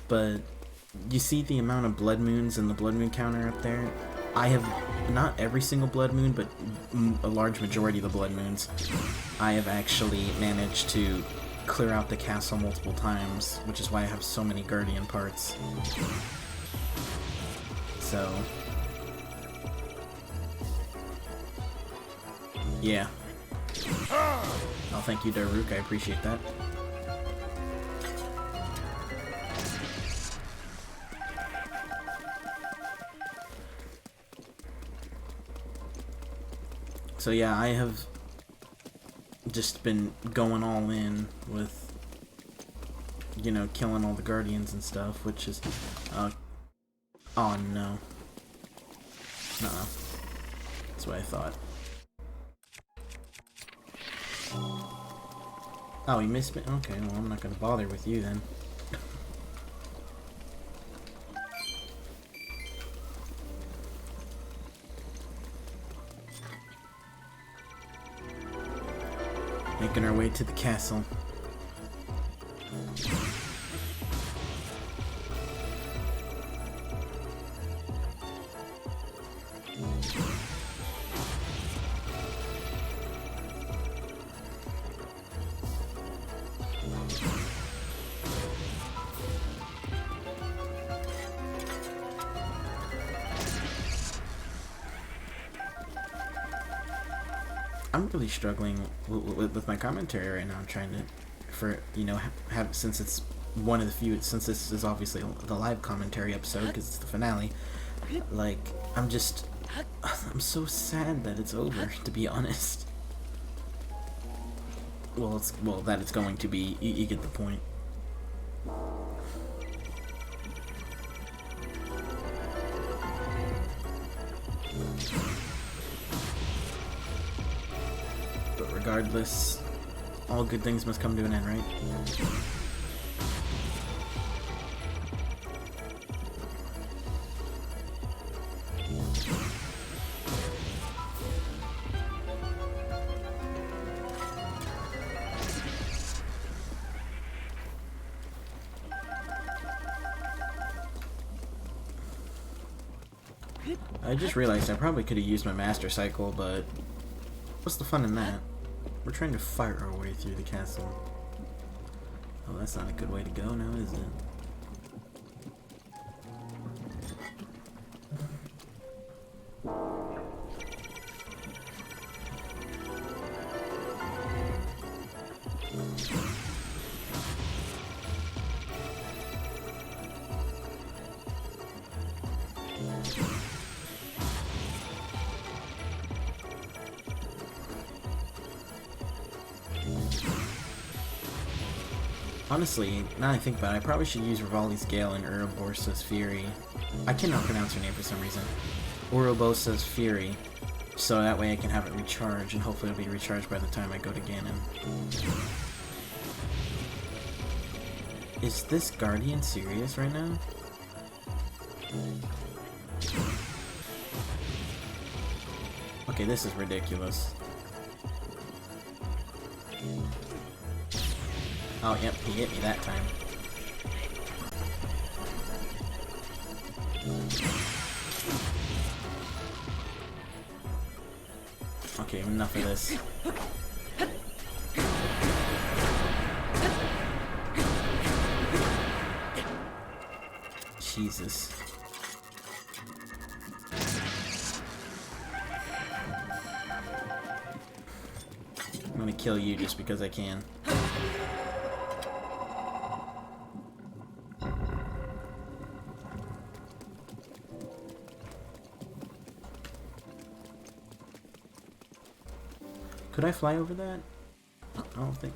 But you see the amount of blood moons and the blood moon counter up there? I have, not every single blood moon, but a large majority of the blood moons, I have actually managed to clear out the castle multiple times, which is why I have so many Guardian parts. So, yeah. Oh, thank you, Daruk, I appreciate that. So yeah, I have just been going all in with, you know, killing all the Guardians and stuff, which is, oh no. Nuh-uh. That's what I thought. Oh, he missed me? Okay, well, I'm not gonna bother with you then. Making our way to the castle. I'm really struggling with my commentary right now. I'm trying to, have, since it's one of the few, since this is obviously the live commentary episode because it's the finale. Like, I'm so sad that it's over, to be honest. Well, that it's going to be. You get the point. Regardless, all good things must come to an end, right? I just realized I probably could have used my Master Cycle, but what's the fun in that? We're trying to fight our way through the castle. Oh, that's not a good way to go now, is it? Honestly, now I think about it, I probably should use Rivali's Gale and Urobosa's Fury. I cannot pronounce her name for some reason. Urobosa's Fury. So that way I can have it recharge, and hopefully it'll be recharged by the time I go to Ganon. Is this Guardian serious right now? Okay, this is ridiculous. Oh, yep, he hit me that time. Okay, enough of this. Jesus. I'm gonna kill you just because I can. Could I fly over that? I don't think.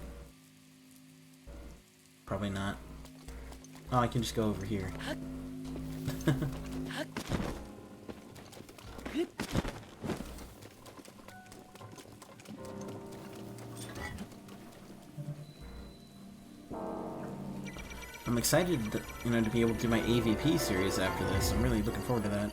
Probably not. Oh, I can just go over here. I'm excited, to be able to do my AVP series after this. I'm really looking forward to that.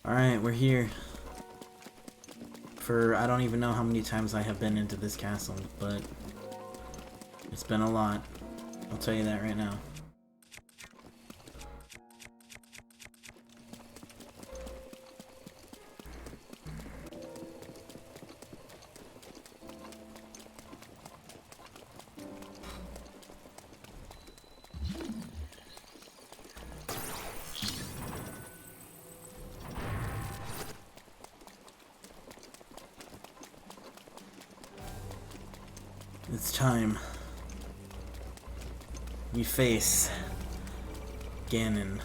Alright, we're here. For I don't even know how many times I have been into this castle, but it's been a lot. I'll tell you that right now. It's time. We face Ganon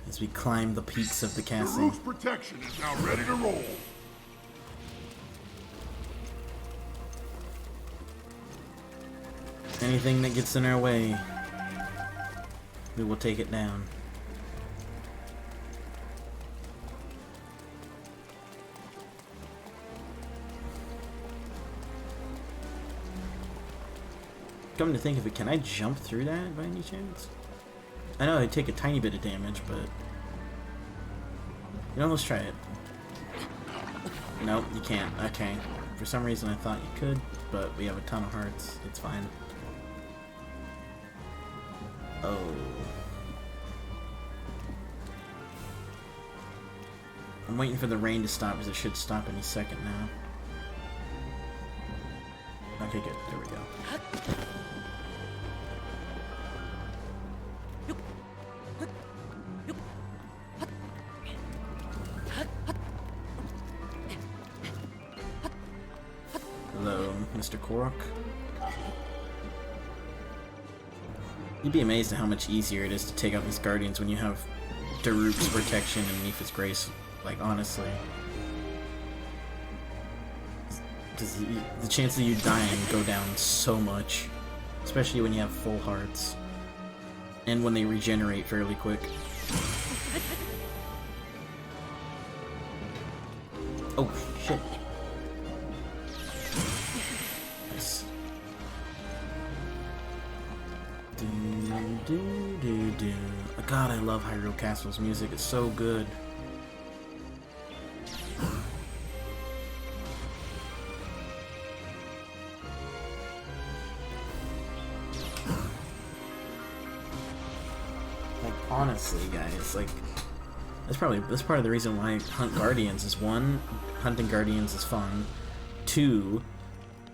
as we climb the peaks of the
The
castle.
roof's protection is now ready to roll.
Anything that gets in our way, we will take it down. Come to think of it, can I jump through that by any chance? I know I take a tiny bit of damage, but let's try it. Nope, you can't. Okay. For some reason I thought you could, but we have a ton of hearts. It's fine. Oh. I'm waiting for the rain to stop because it should stop any second now. Okay, good. There we go. Hello, Mr. Korok. You'd be amazed at how much easier it is to take out these guardians when you have Daruk's protection and Mipha's grace. Like, honestly. Because the chances of you dying go down so much. Especially when you have full hearts. And when they regenerate fairly quick. Oh, shit. Nice. Do. God, I love Hyrule Castle's music. It's so good. Like, honestly, guys, like, that's part of the reason why I hunt Guardians is, one, hunting Guardians is fun. Two,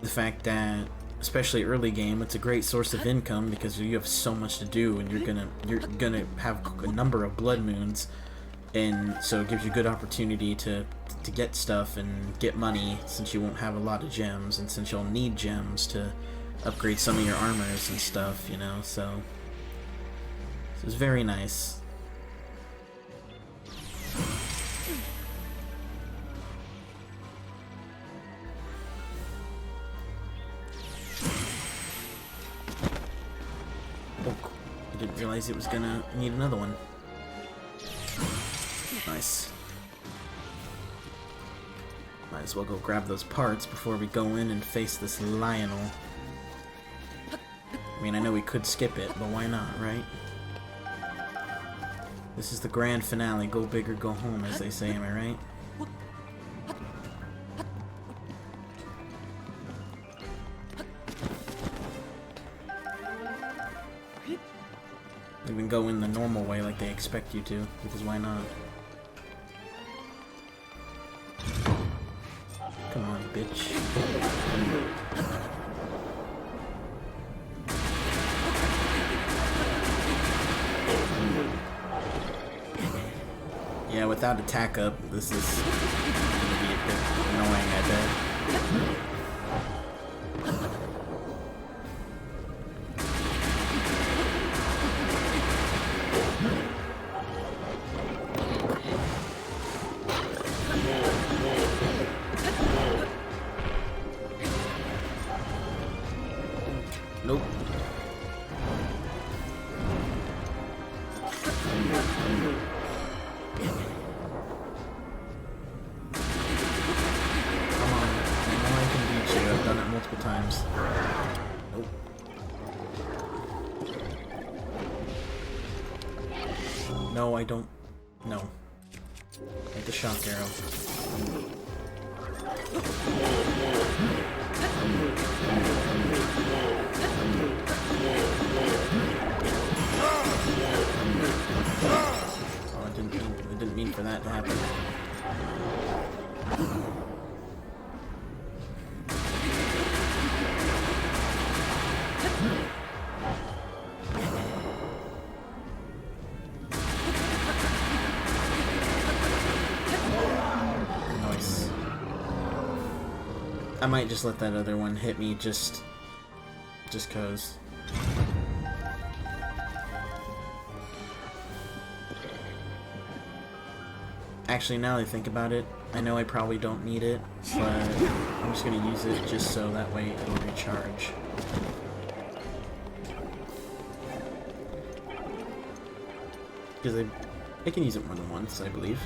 the fact that, especially early game, it's a great source of income because you have so much to do and you're gonna have a number of blood moons, and so it gives you good opportunity to get stuff and get money, since you won't have a lot of gems, and since you'll need gems to upgrade some of your armors and stuff, you know, so it's very nice. Oh, I didn't realize it was gonna need another one. Nice. Might as well go grab those parts before we go in and face this Lionel. I mean, I know we could skip it, but why not, right? This is the grand finale. Go big or go home, as they say, am I right? Even go in the normal way like they expect you to, because why not? Come on, bitch. Yeah, without attack up, this is gonna be a bit annoying, I bet. Nope. Times. Nope. No, I don't. No. Like the shock arrow. Oh, I didn't mean for that to happen. I might just let that other one hit me just cause. Actually, now that I think about it, I know I probably don't need it, but I'm just gonna use it just so that way it'll recharge. Because I can use it more than once, I believe.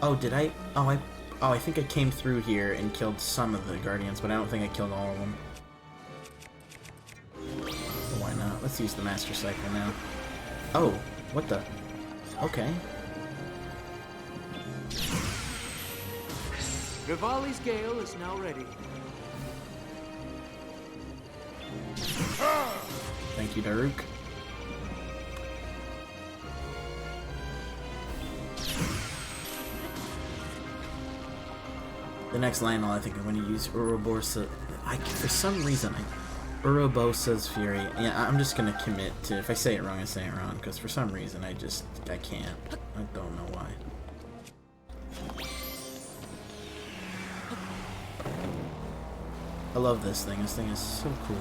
Oh, did I? Oh, I think I came through here and killed some of the Guardians, but I don't think I killed all of them. Why not? Let's use the Master Cycle now. Oh, what the? Okay.
Rivali's Gale is now ready.
Thank you, Daruk. The next Lionel, I think I'm going to use Urobosa. For some reason, Urobosa's Fury. Yeah, I'm just going to commit to. If I say it wrong, I say it wrong. Because for some reason, I can't. I don't know why. I love this thing. This thing is so cool.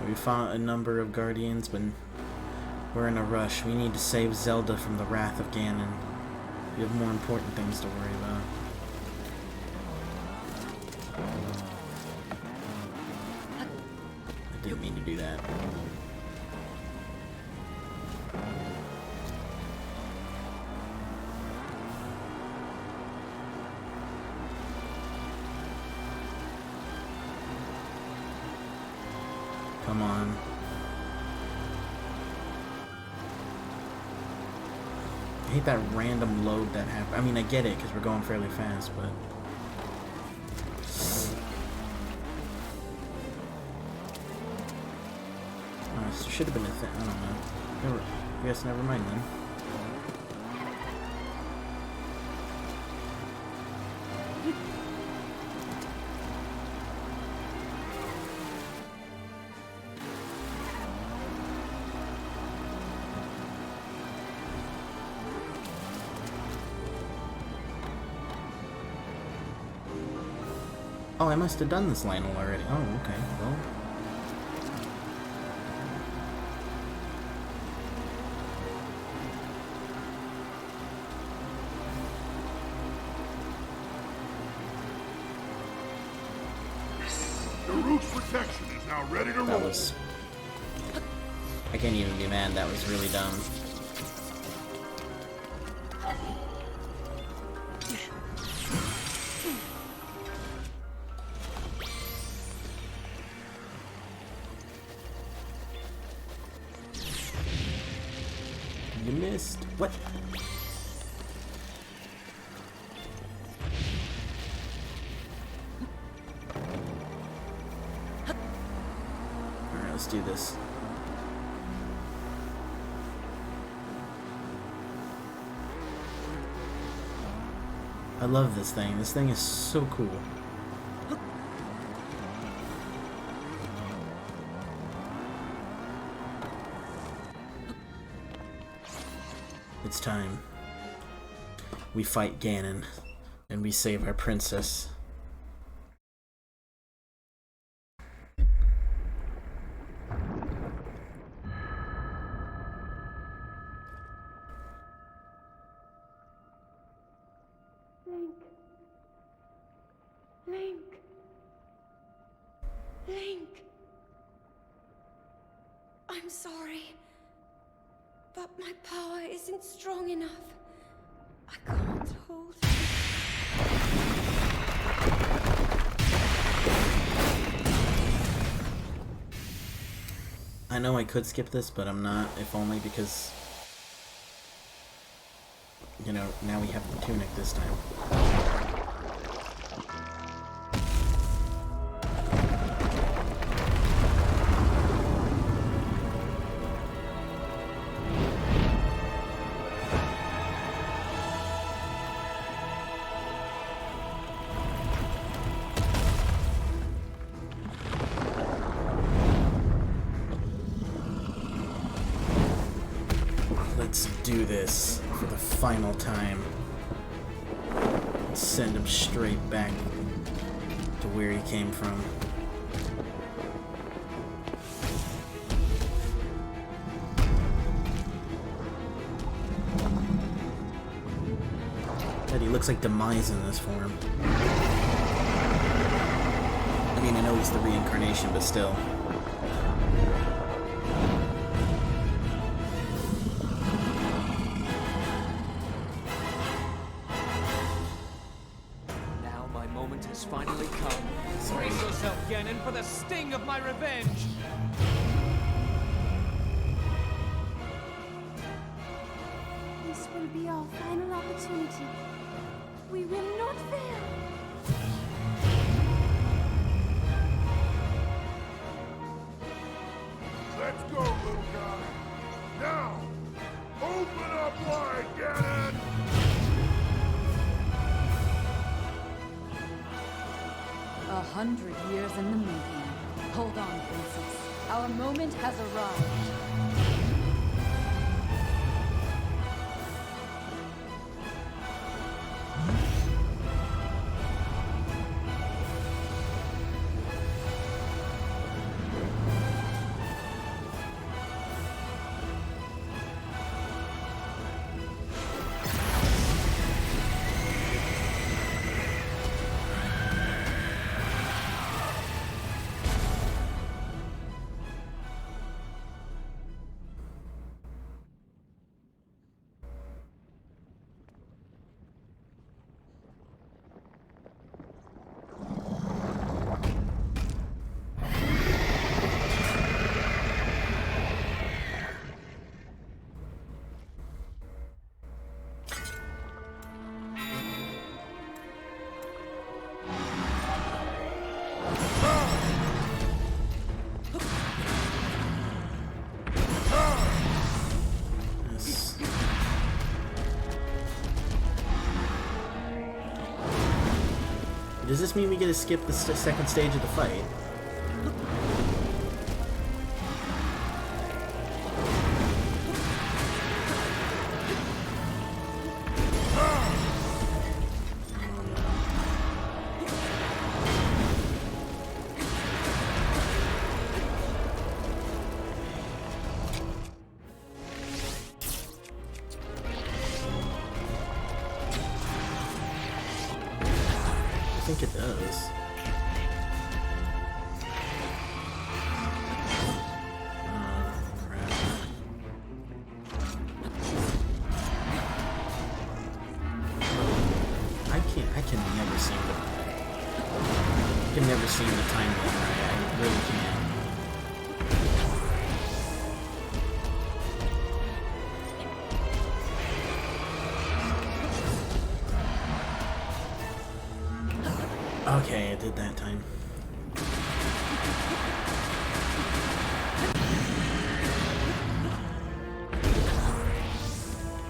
We fought a number of Guardians, but We're in a rush. We need to save Zelda from the wrath of Ganon. We have more important things to worry about. I didn't mean to do that. Come on. I hate that random load that happened. I mean, I get it because we're going fairly fast, but... Oh, this should have been a thing. I don't know. I guess never mind then. Oh, I must have done this Lionel already. Oh, okay. Well.
The root's protection is now ready to
That
roll.
was... I can't even be mad. That was really dumb. You missed. What? Alright, let's do this. I love this thing. This thing is so cool. It's time. We fight Ganon, and we save our princess.
Link. Link. Link. I'm sorry. But my power isn't strong enough. I can't hold it.
I know I could skip this, but I'm not, if only because, you know, now we have the tunic this time. Let's do this for the final time. Send him straight back to where he came from. God, he looks like Demise in this form. I mean, I know he's the reincarnation, but still.
Finally come. Brace yourself, Ganon, for the sting of my revenge!
This will be our final opportunity. We will not fail.
Let's go, little guy. Now, open up wide, Ganon!
100 years in the making. Hold on, princess. Our moment has arrived.
Does this mean we get to skip the second stage of the fight? I think it does. Crap. I can never seem to time it right. I really can't. Okay, I did that time.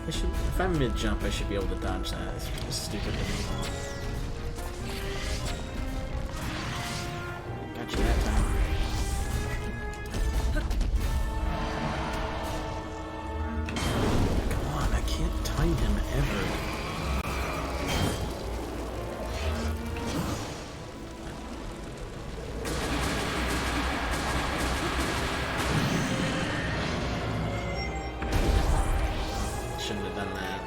If I'm mid-jump, I should be able to dodge that. It's just stupid to me. Got you that time. Come on, I can't time him ever. Shouldn't have done that.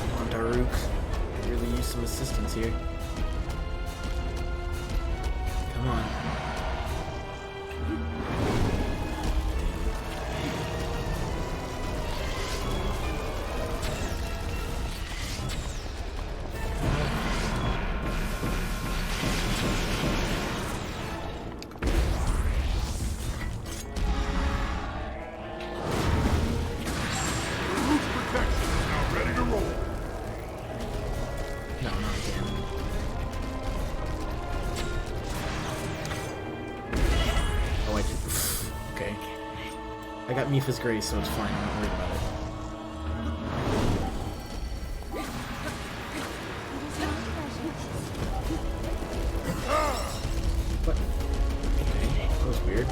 Come on, Daruk. Could really use some assistance here. Come on.
Now ready to roll.
No, not again. Oh, I did. Okay. I got Mipha's Grace, so it's fine. I'm not worried about it. What? Okay, that was weird.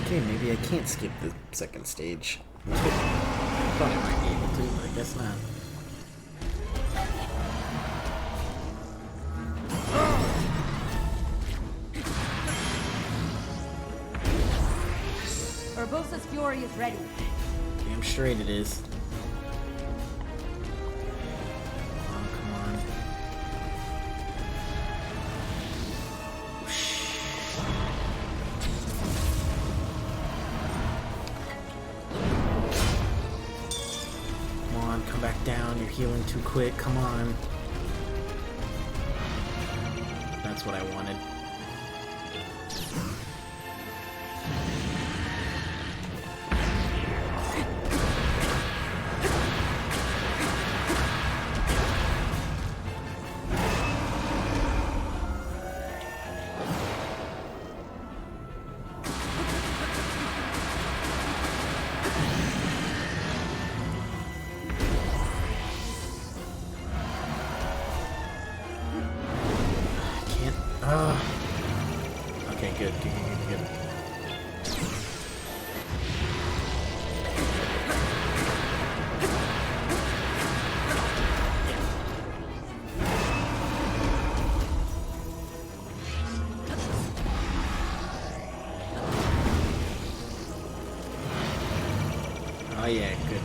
Okay, maybe I can't skip the second stage. I thought I might be able to, but I guess not.
Urbosa's fury is ready.
Damn straight it is. Oh, come on. Come on, come back down. You're healing too quick. Come on. That's what I wanted. Okay, good. Oh yeah, good.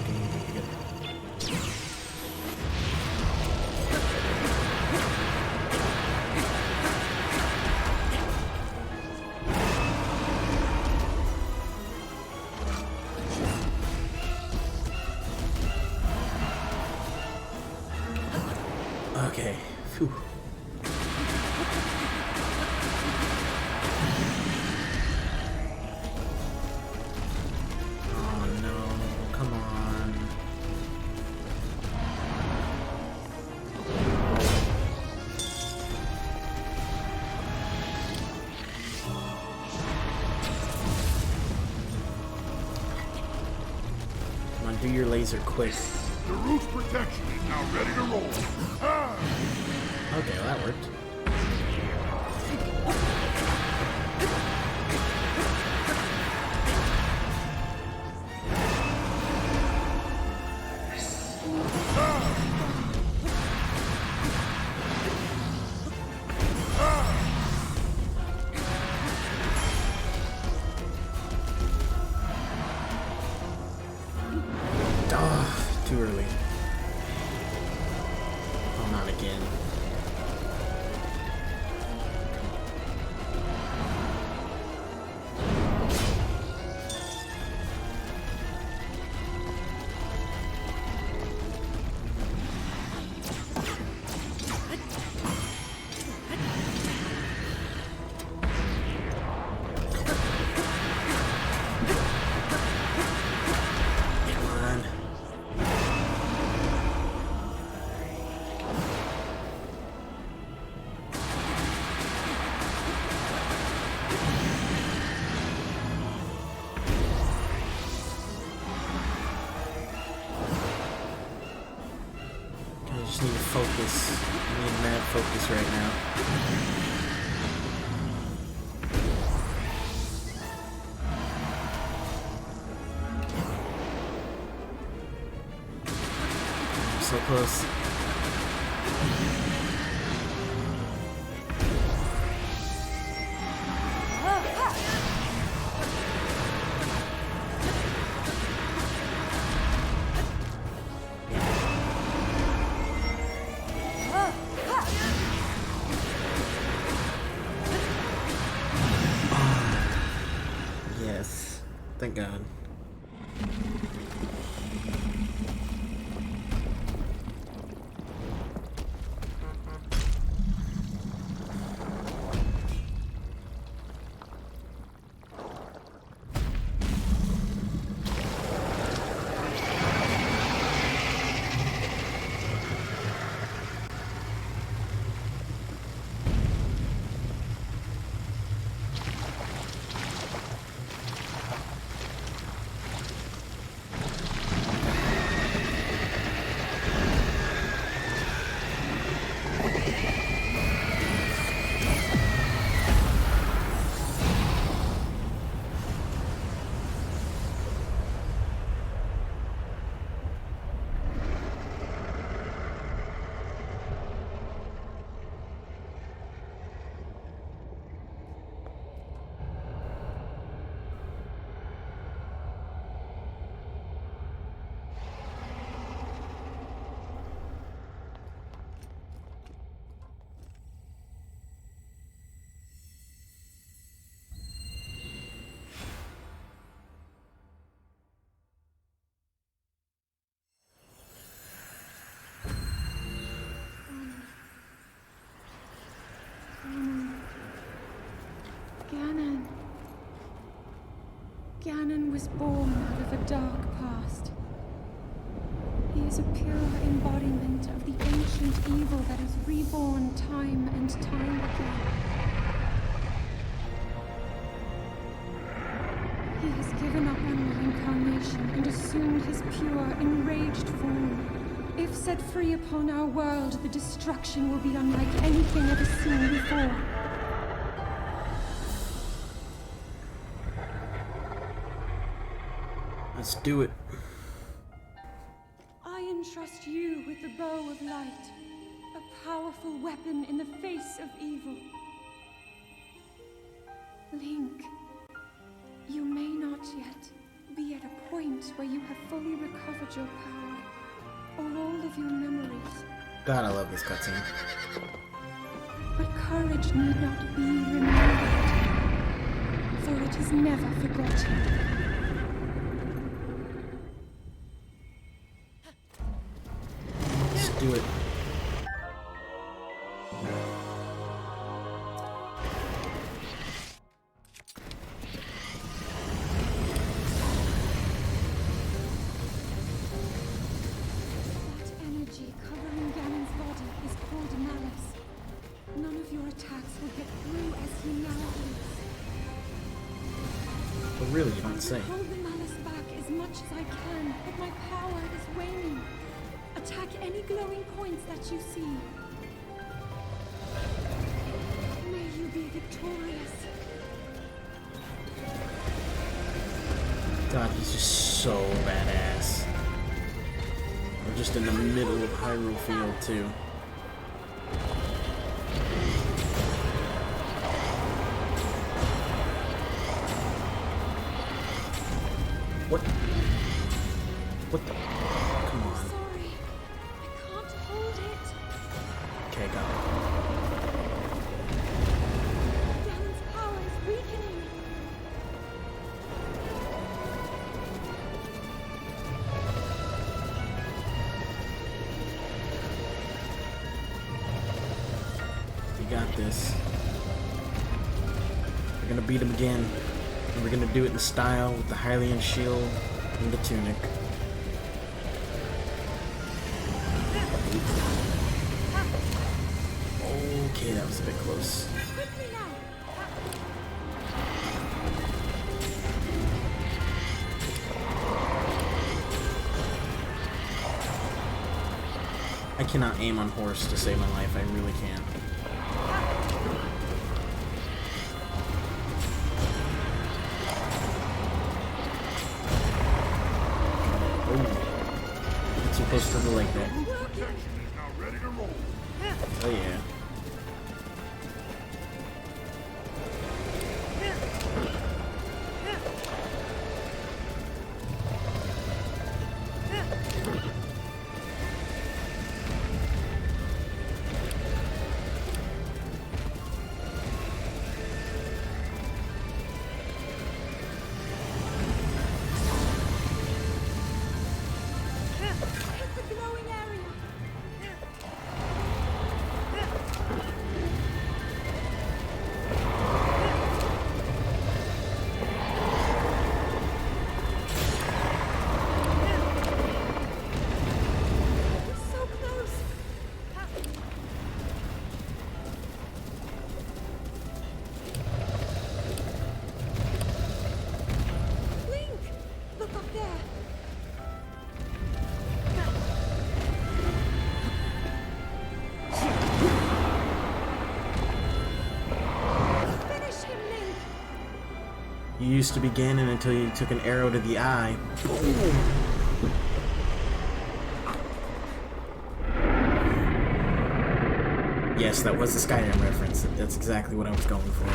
Okay. Phew. Do your laser quick.
The roof's protection is now ready to roll. Ah!
Okay, well, that worked. Too early. Oh, not again. I just need to focus. I need mad focus right now. I'm so close. Yes. Thank God.
Ganon. Ganon was born out of a dark past. He is a pure embodiment of the ancient evil that is reborn time and time again. He has given up on reincarnation and assumed his pure, enraged form. If set free upon our world, the destruction will be unlike anything ever seen before.
Let's do it.
I entrust you with the bow of light, a powerful weapon in the face of evil. Link, you may not yet be at a point where you have fully recovered your power, or all of your memories.
God, I love this cutscene.
But courage need not be remembered, for it is never forgotten.
Let's do it.
That energy covering Ganon's body is called malice. None of your attacks will get through as he now is.
But really, you don't say.
Hold the malice back as much as I can, but my power is waning. Attack any glowing points that you see. May you be victorious.
God, he's just so badass. We're just in the middle of Hyrule Field, too. What? What the? Come on.
Sorry, I can't hold it.
Okay, got it.
Ganon's power is weakening.
We got this. We're gonna beat him again. And we're gonna do it in style with the Hylian shield and the tunic. Okay, that was a bit close.
Quickly now.
I cannot aim on horse to save my life. I really can't. Oh, it's supposed to be like that.
Protection is now ready to roll.
Oh yeah.
Hit the glowing area. We're so close. Link, look up there. Finish him, Link.
You used to be Ganon until you took an arrow to the eye. Boom! Yes, that was a Skyrim reference. That's exactly what I was going for.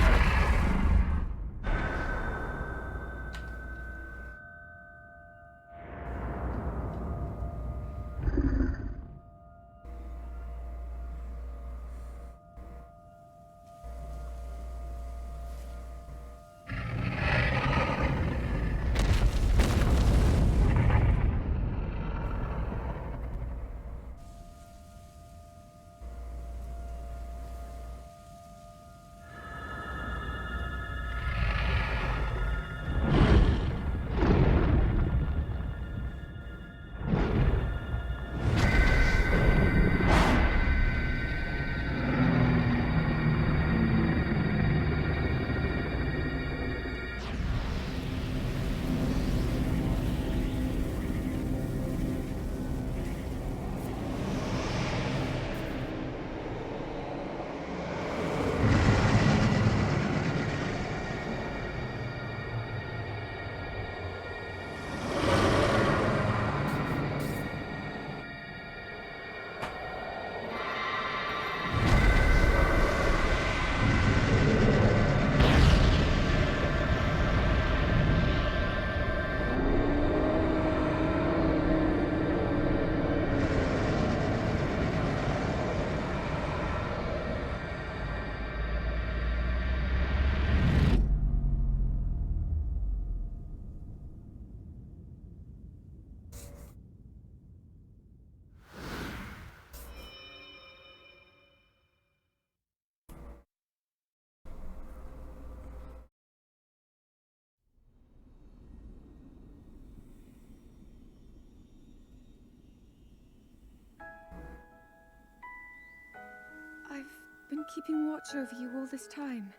I've been keeping watch over you all this time.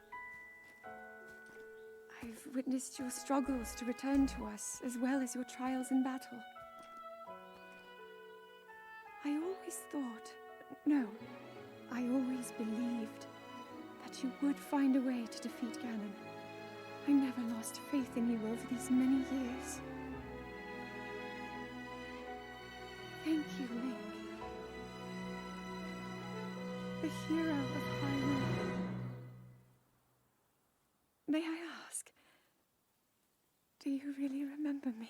I've witnessed your struggles to return to us, as well as your trials in battle. I always thought, no, I always believed that you would find a way to defeat Ganon. I never lost faith in you over these many years. Thank you, Link. The hero of Hyrule. May I ask, do you really remember me?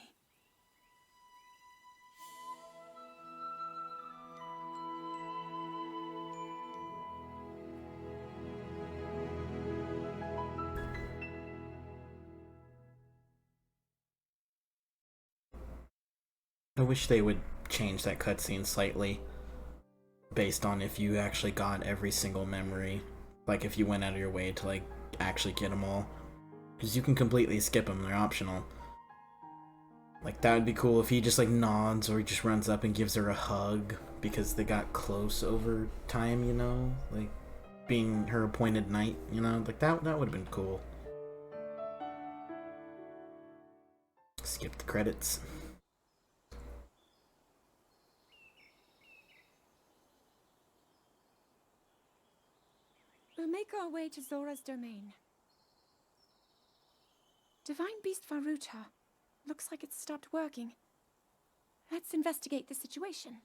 I wish they would change that cutscene slightly based on if you actually got every single memory. Like if you went out of your way to like actually get them all. Because you can completely skip them, they're optional. Like that would be cool if he just like nods or he just runs up and gives her a hug because they got close over time, you know? Like being her appointed knight, you know? Like that would have been cool. Skip the credits.
We'll make our way to Zora's domain. Divine Beast Faruta. Looks like it's stopped working. Let's investigate the situation.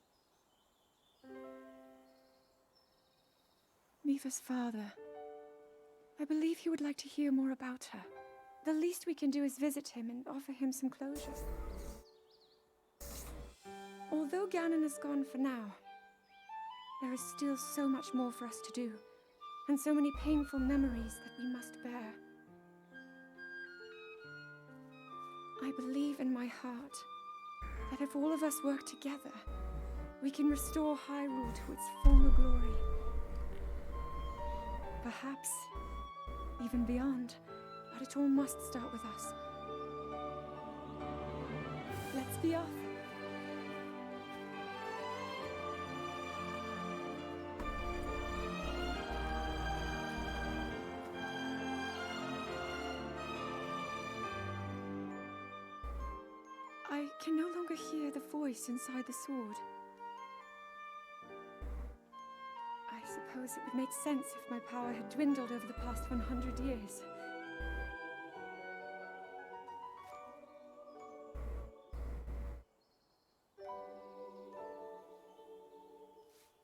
Miva's father. I believe he would like to hear more about her. The least we can do is visit him and offer him some closure. Although Ganon is gone for now, there is still so much more for us to do, and so many painful memories that we must bear. I believe in my heart that if all of us work together, we can restore Hyrule to its former glory. Perhaps even beyond, but it all must start with us. Let's be off. I can no longer hear the voice inside the sword. I suppose it would make sense if my power had dwindled over the past 100 years.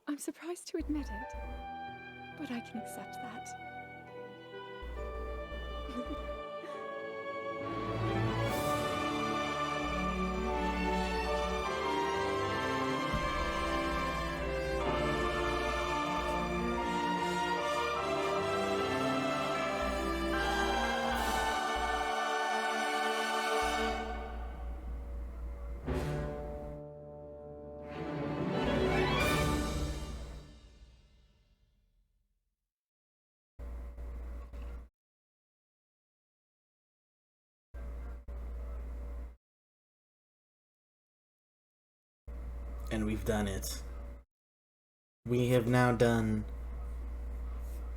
I'm surprised to admit it, but I can accept that.
And we've done it. We have now done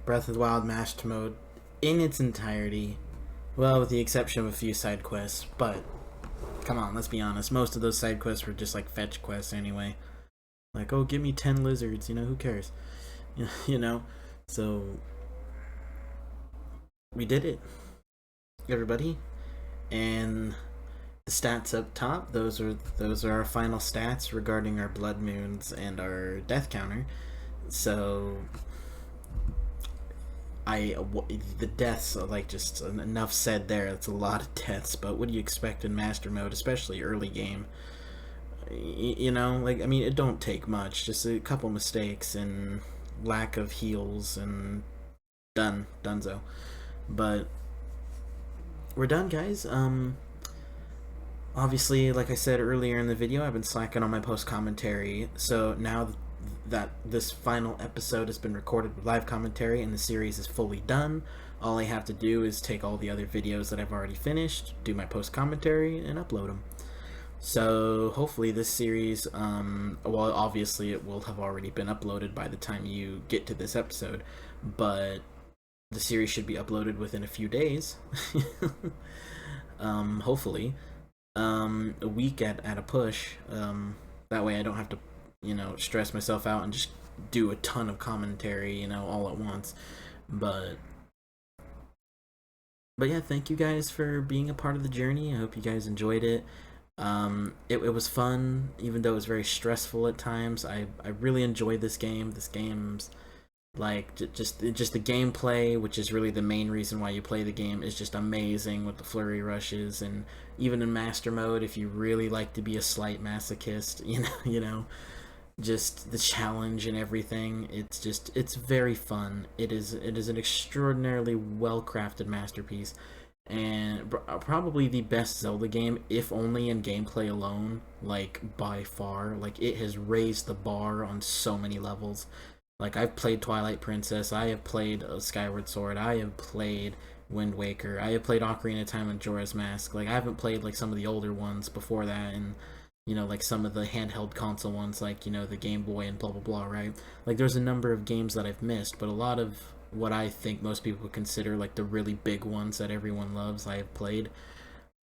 Breath of the Wild Master Mode in its entirety. Well, with the exception of a few side quests, but come on, let's be honest. Most of those side quests were just like fetch quests anyway. Like, oh, give me 10 lizards, you know, who cares? You know? So, we did it, everybody. And the stats up top, those are our final stats regarding our blood moons and our death counter. So the deaths are like just enough said there. That's a lot of deaths, but what do you expect in master mode, especially early game? You know, like, I mean, it don't take much, just a couple mistakes and lack of heals and donezo. But we're done, guys. Obviously, like I said earlier in the video, I've been slacking on my post-commentary, so now that this final episode has been recorded with live commentary and the series is fully done, all I have to do is take all the other videos that I've already finished, do my post-commentary, and upload them. So hopefully this series, well, obviously it will have already been uploaded by the time you get to this episode, but the series should be uploaded within a few days. Hopefully. A week at a push. That way I don't have to, stress myself out and just do a ton of commentary, all at once. But yeah, thank you guys for being a part of the journey. I hope you guys enjoyed it. It was fun, even though it was very stressful at times. I really enjoyed this game. This game's like just the gameplay, which is really the main reason why you play the game, is just amazing with the flurry rushes. And even in master mode, if you really like to be a slight masochist, just the challenge and everything, it's very fun. It is an extraordinarily well crafted masterpiece, and probably the best Zelda game, if only in gameplay alone, like by far. Like, it has raised the bar on so many levels. Like, I've played Twilight Princess, I have played Skyward Sword, I have played Wind Waker, I have played Ocarina of Time and Majora's Mask. Like, I haven't played like some of the older ones before that, and like some of the handheld console ones, like, the Game Boy and blah blah blah, right? Like, there's a number of games that I've missed, but a lot of what I think most people would consider like the really big ones that everyone loves, I have played.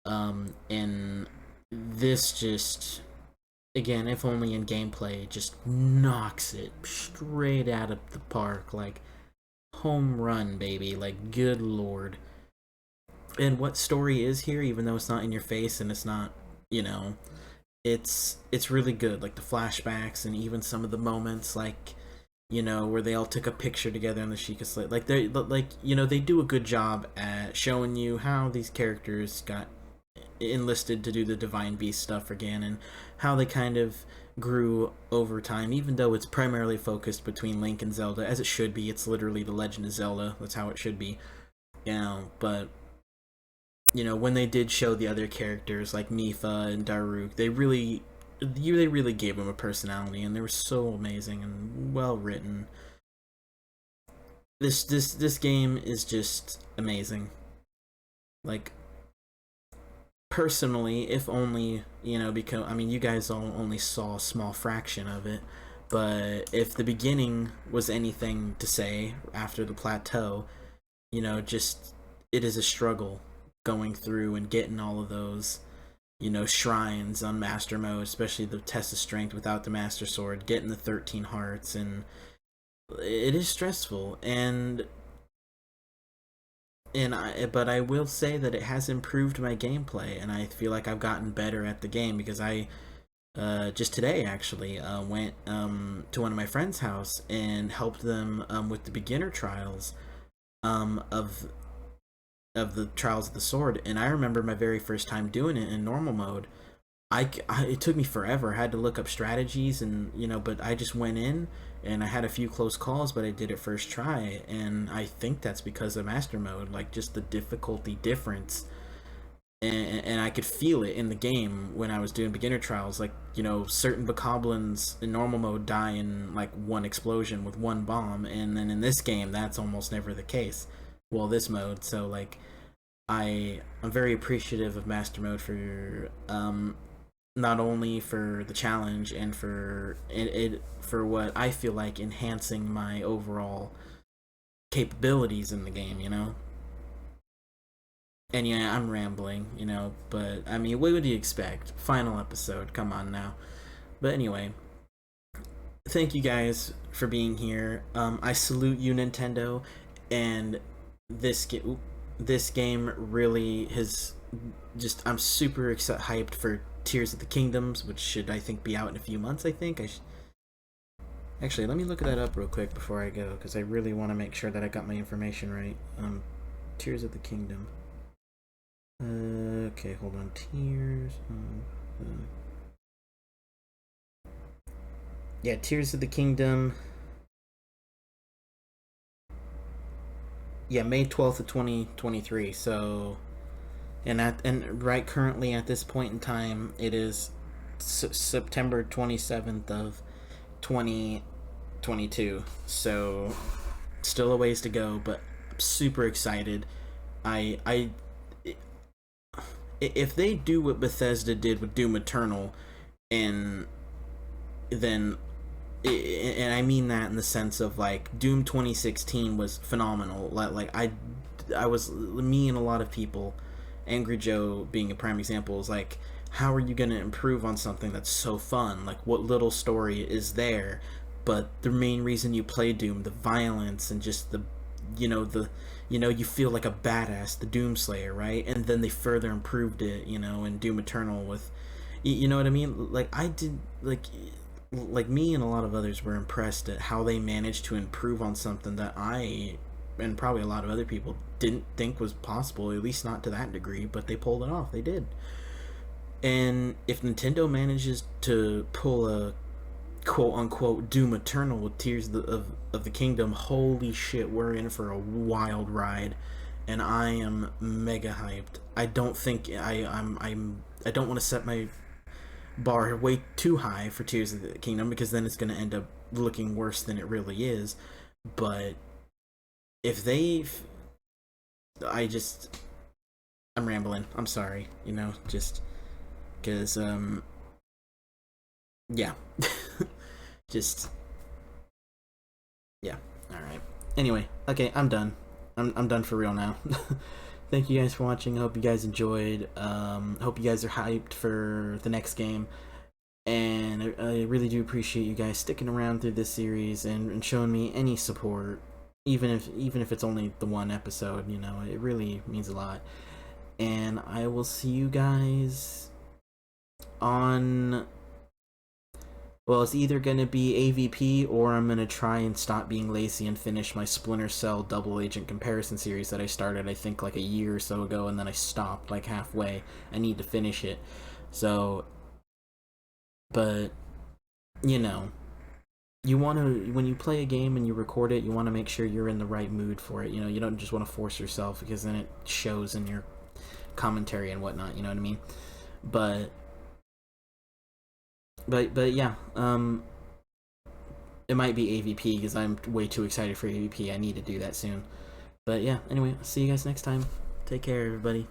And this just, again, if only in gameplay, just knocks it straight out of the park. Like, home run, baby. Like, good lord. And what story is here, even though it's not in your face and it's not, it's really good. Like, the flashbacks and even some of the moments, like, where they all took a picture together on the Sheikah Slate. Like, they do a good job at showing you how these characters got enlisted to do the Divine Beast stuff for Ganon, how they kind of grew over time, even though it's primarily focused between Link and Zelda, as it should be. It's literally The Legend of Zelda. That's how it should be. But when they did show the other characters like Mipha and Daruk, they really gave them a personality, and they were so amazing and well written. This game is just amazing. Like, personally, if only, because, I mean, you guys all only saw a small fraction of it, but if the beginning was anything to say after the plateau, just, it is a struggle going through and getting all of those, shrines on master mode, especially the test of strength without the master sword, getting the 13 hearts, and it is stressful. But I will say that it has improved my gameplay, and I feel like I've gotten better at the game, because I just today actually went to one of my friends' house and helped them with the beginner trials of the Trials of the Sword. And I remember my very first time doing it in normal mode. It took me forever. I had to look up strategies, and but I just went in and I had a few close calls, but I did it first try. And I think that's because of master mode, like, just the difficulty difference, and I could feel it in the game when I was doing beginner trials. Like, certain bokoblins in normal mode die in like one explosion with one bomb, and then in this game that's almost never the case. Well, this mode. So, like, I'm very appreciative of master mode for not only for the challenge and for it for what I feel like enhancing my overall capabilities in the game, And yeah, I'm rambling, but I mean, what would you expect? Final episode, come on now. But anyway, thank you guys for being here. I salute you, Nintendo, and this game really has just, I'm super hyped for Tears of the Kingdoms, which should, I think, be out in a few months. I think actually, let me look that up real quick before I go, because I really want to make sure that I got my information right. Tears of the Kingdom. Okay, hold on. Tears. Yeah, Tears of the Kingdom. Yeah, May 12th of 2023. So, and right currently at this point in time, it is September 27th of 2022. So, still a ways to go, but I'm super excited. If they do what Bethesda did with Doom Eternal, and then and I mean that in the sense of like Doom 2016 was phenomenal. Like I was, me and a lot of people, Angry Joe being a prime example, is like, how are you going to improve on something that's so fun? Like, what little story is there? But the main reason you play Doom, the violence and just the, you feel like a badass, the Doomslayer, right? And then they further improved it, in Doom Eternal with, you know what I mean? Like, I did, like me and a lot of others were impressed at how they managed to improve on something that I and probably a lot of other people didn't think was possible, at least not to that degree, but they pulled it off. They did. And if Nintendo manages to pull a quote unquote Doom Eternal with Tears of the Kingdom, holy shit, we're in for a wild ride. And I am mega hyped. I don't think I don't want to set my bar way too high for Tears of the Kingdom, because then it's going to end up looking worse than it really is. But if I'm rambling. I'm sorry, just because, yeah. Just, yeah. Alright. Anyway, okay, I'm done. I'm done for real now. Thank you guys for watching. I hope you guys enjoyed. Hope you guys are hyped for the next game. And I really do appreciate you guys sticking around through this series and showing me any support. Even if it's only the one episode, it really means a lot. And I will see you guys on... Well, it's either going to be AVP, or I'm going to try and stop being lazy and finish my Splinter Cell Double Agent comparison series that I started, I think, like a year or so ago, and then I stopped, like, halfway. I need to finish it. So, but, you want to, when you play a game and you record it, you want to make sure you're in the right mood for it. You don't just want to force yourself, because then it shows in your commentary and whatnot, you know what I mean? But yeah, it might be AVP, because I'm way too excited for AVP. I need to do that soon. But yeah, anyway, I'll see you guys next time. Take care, everybody.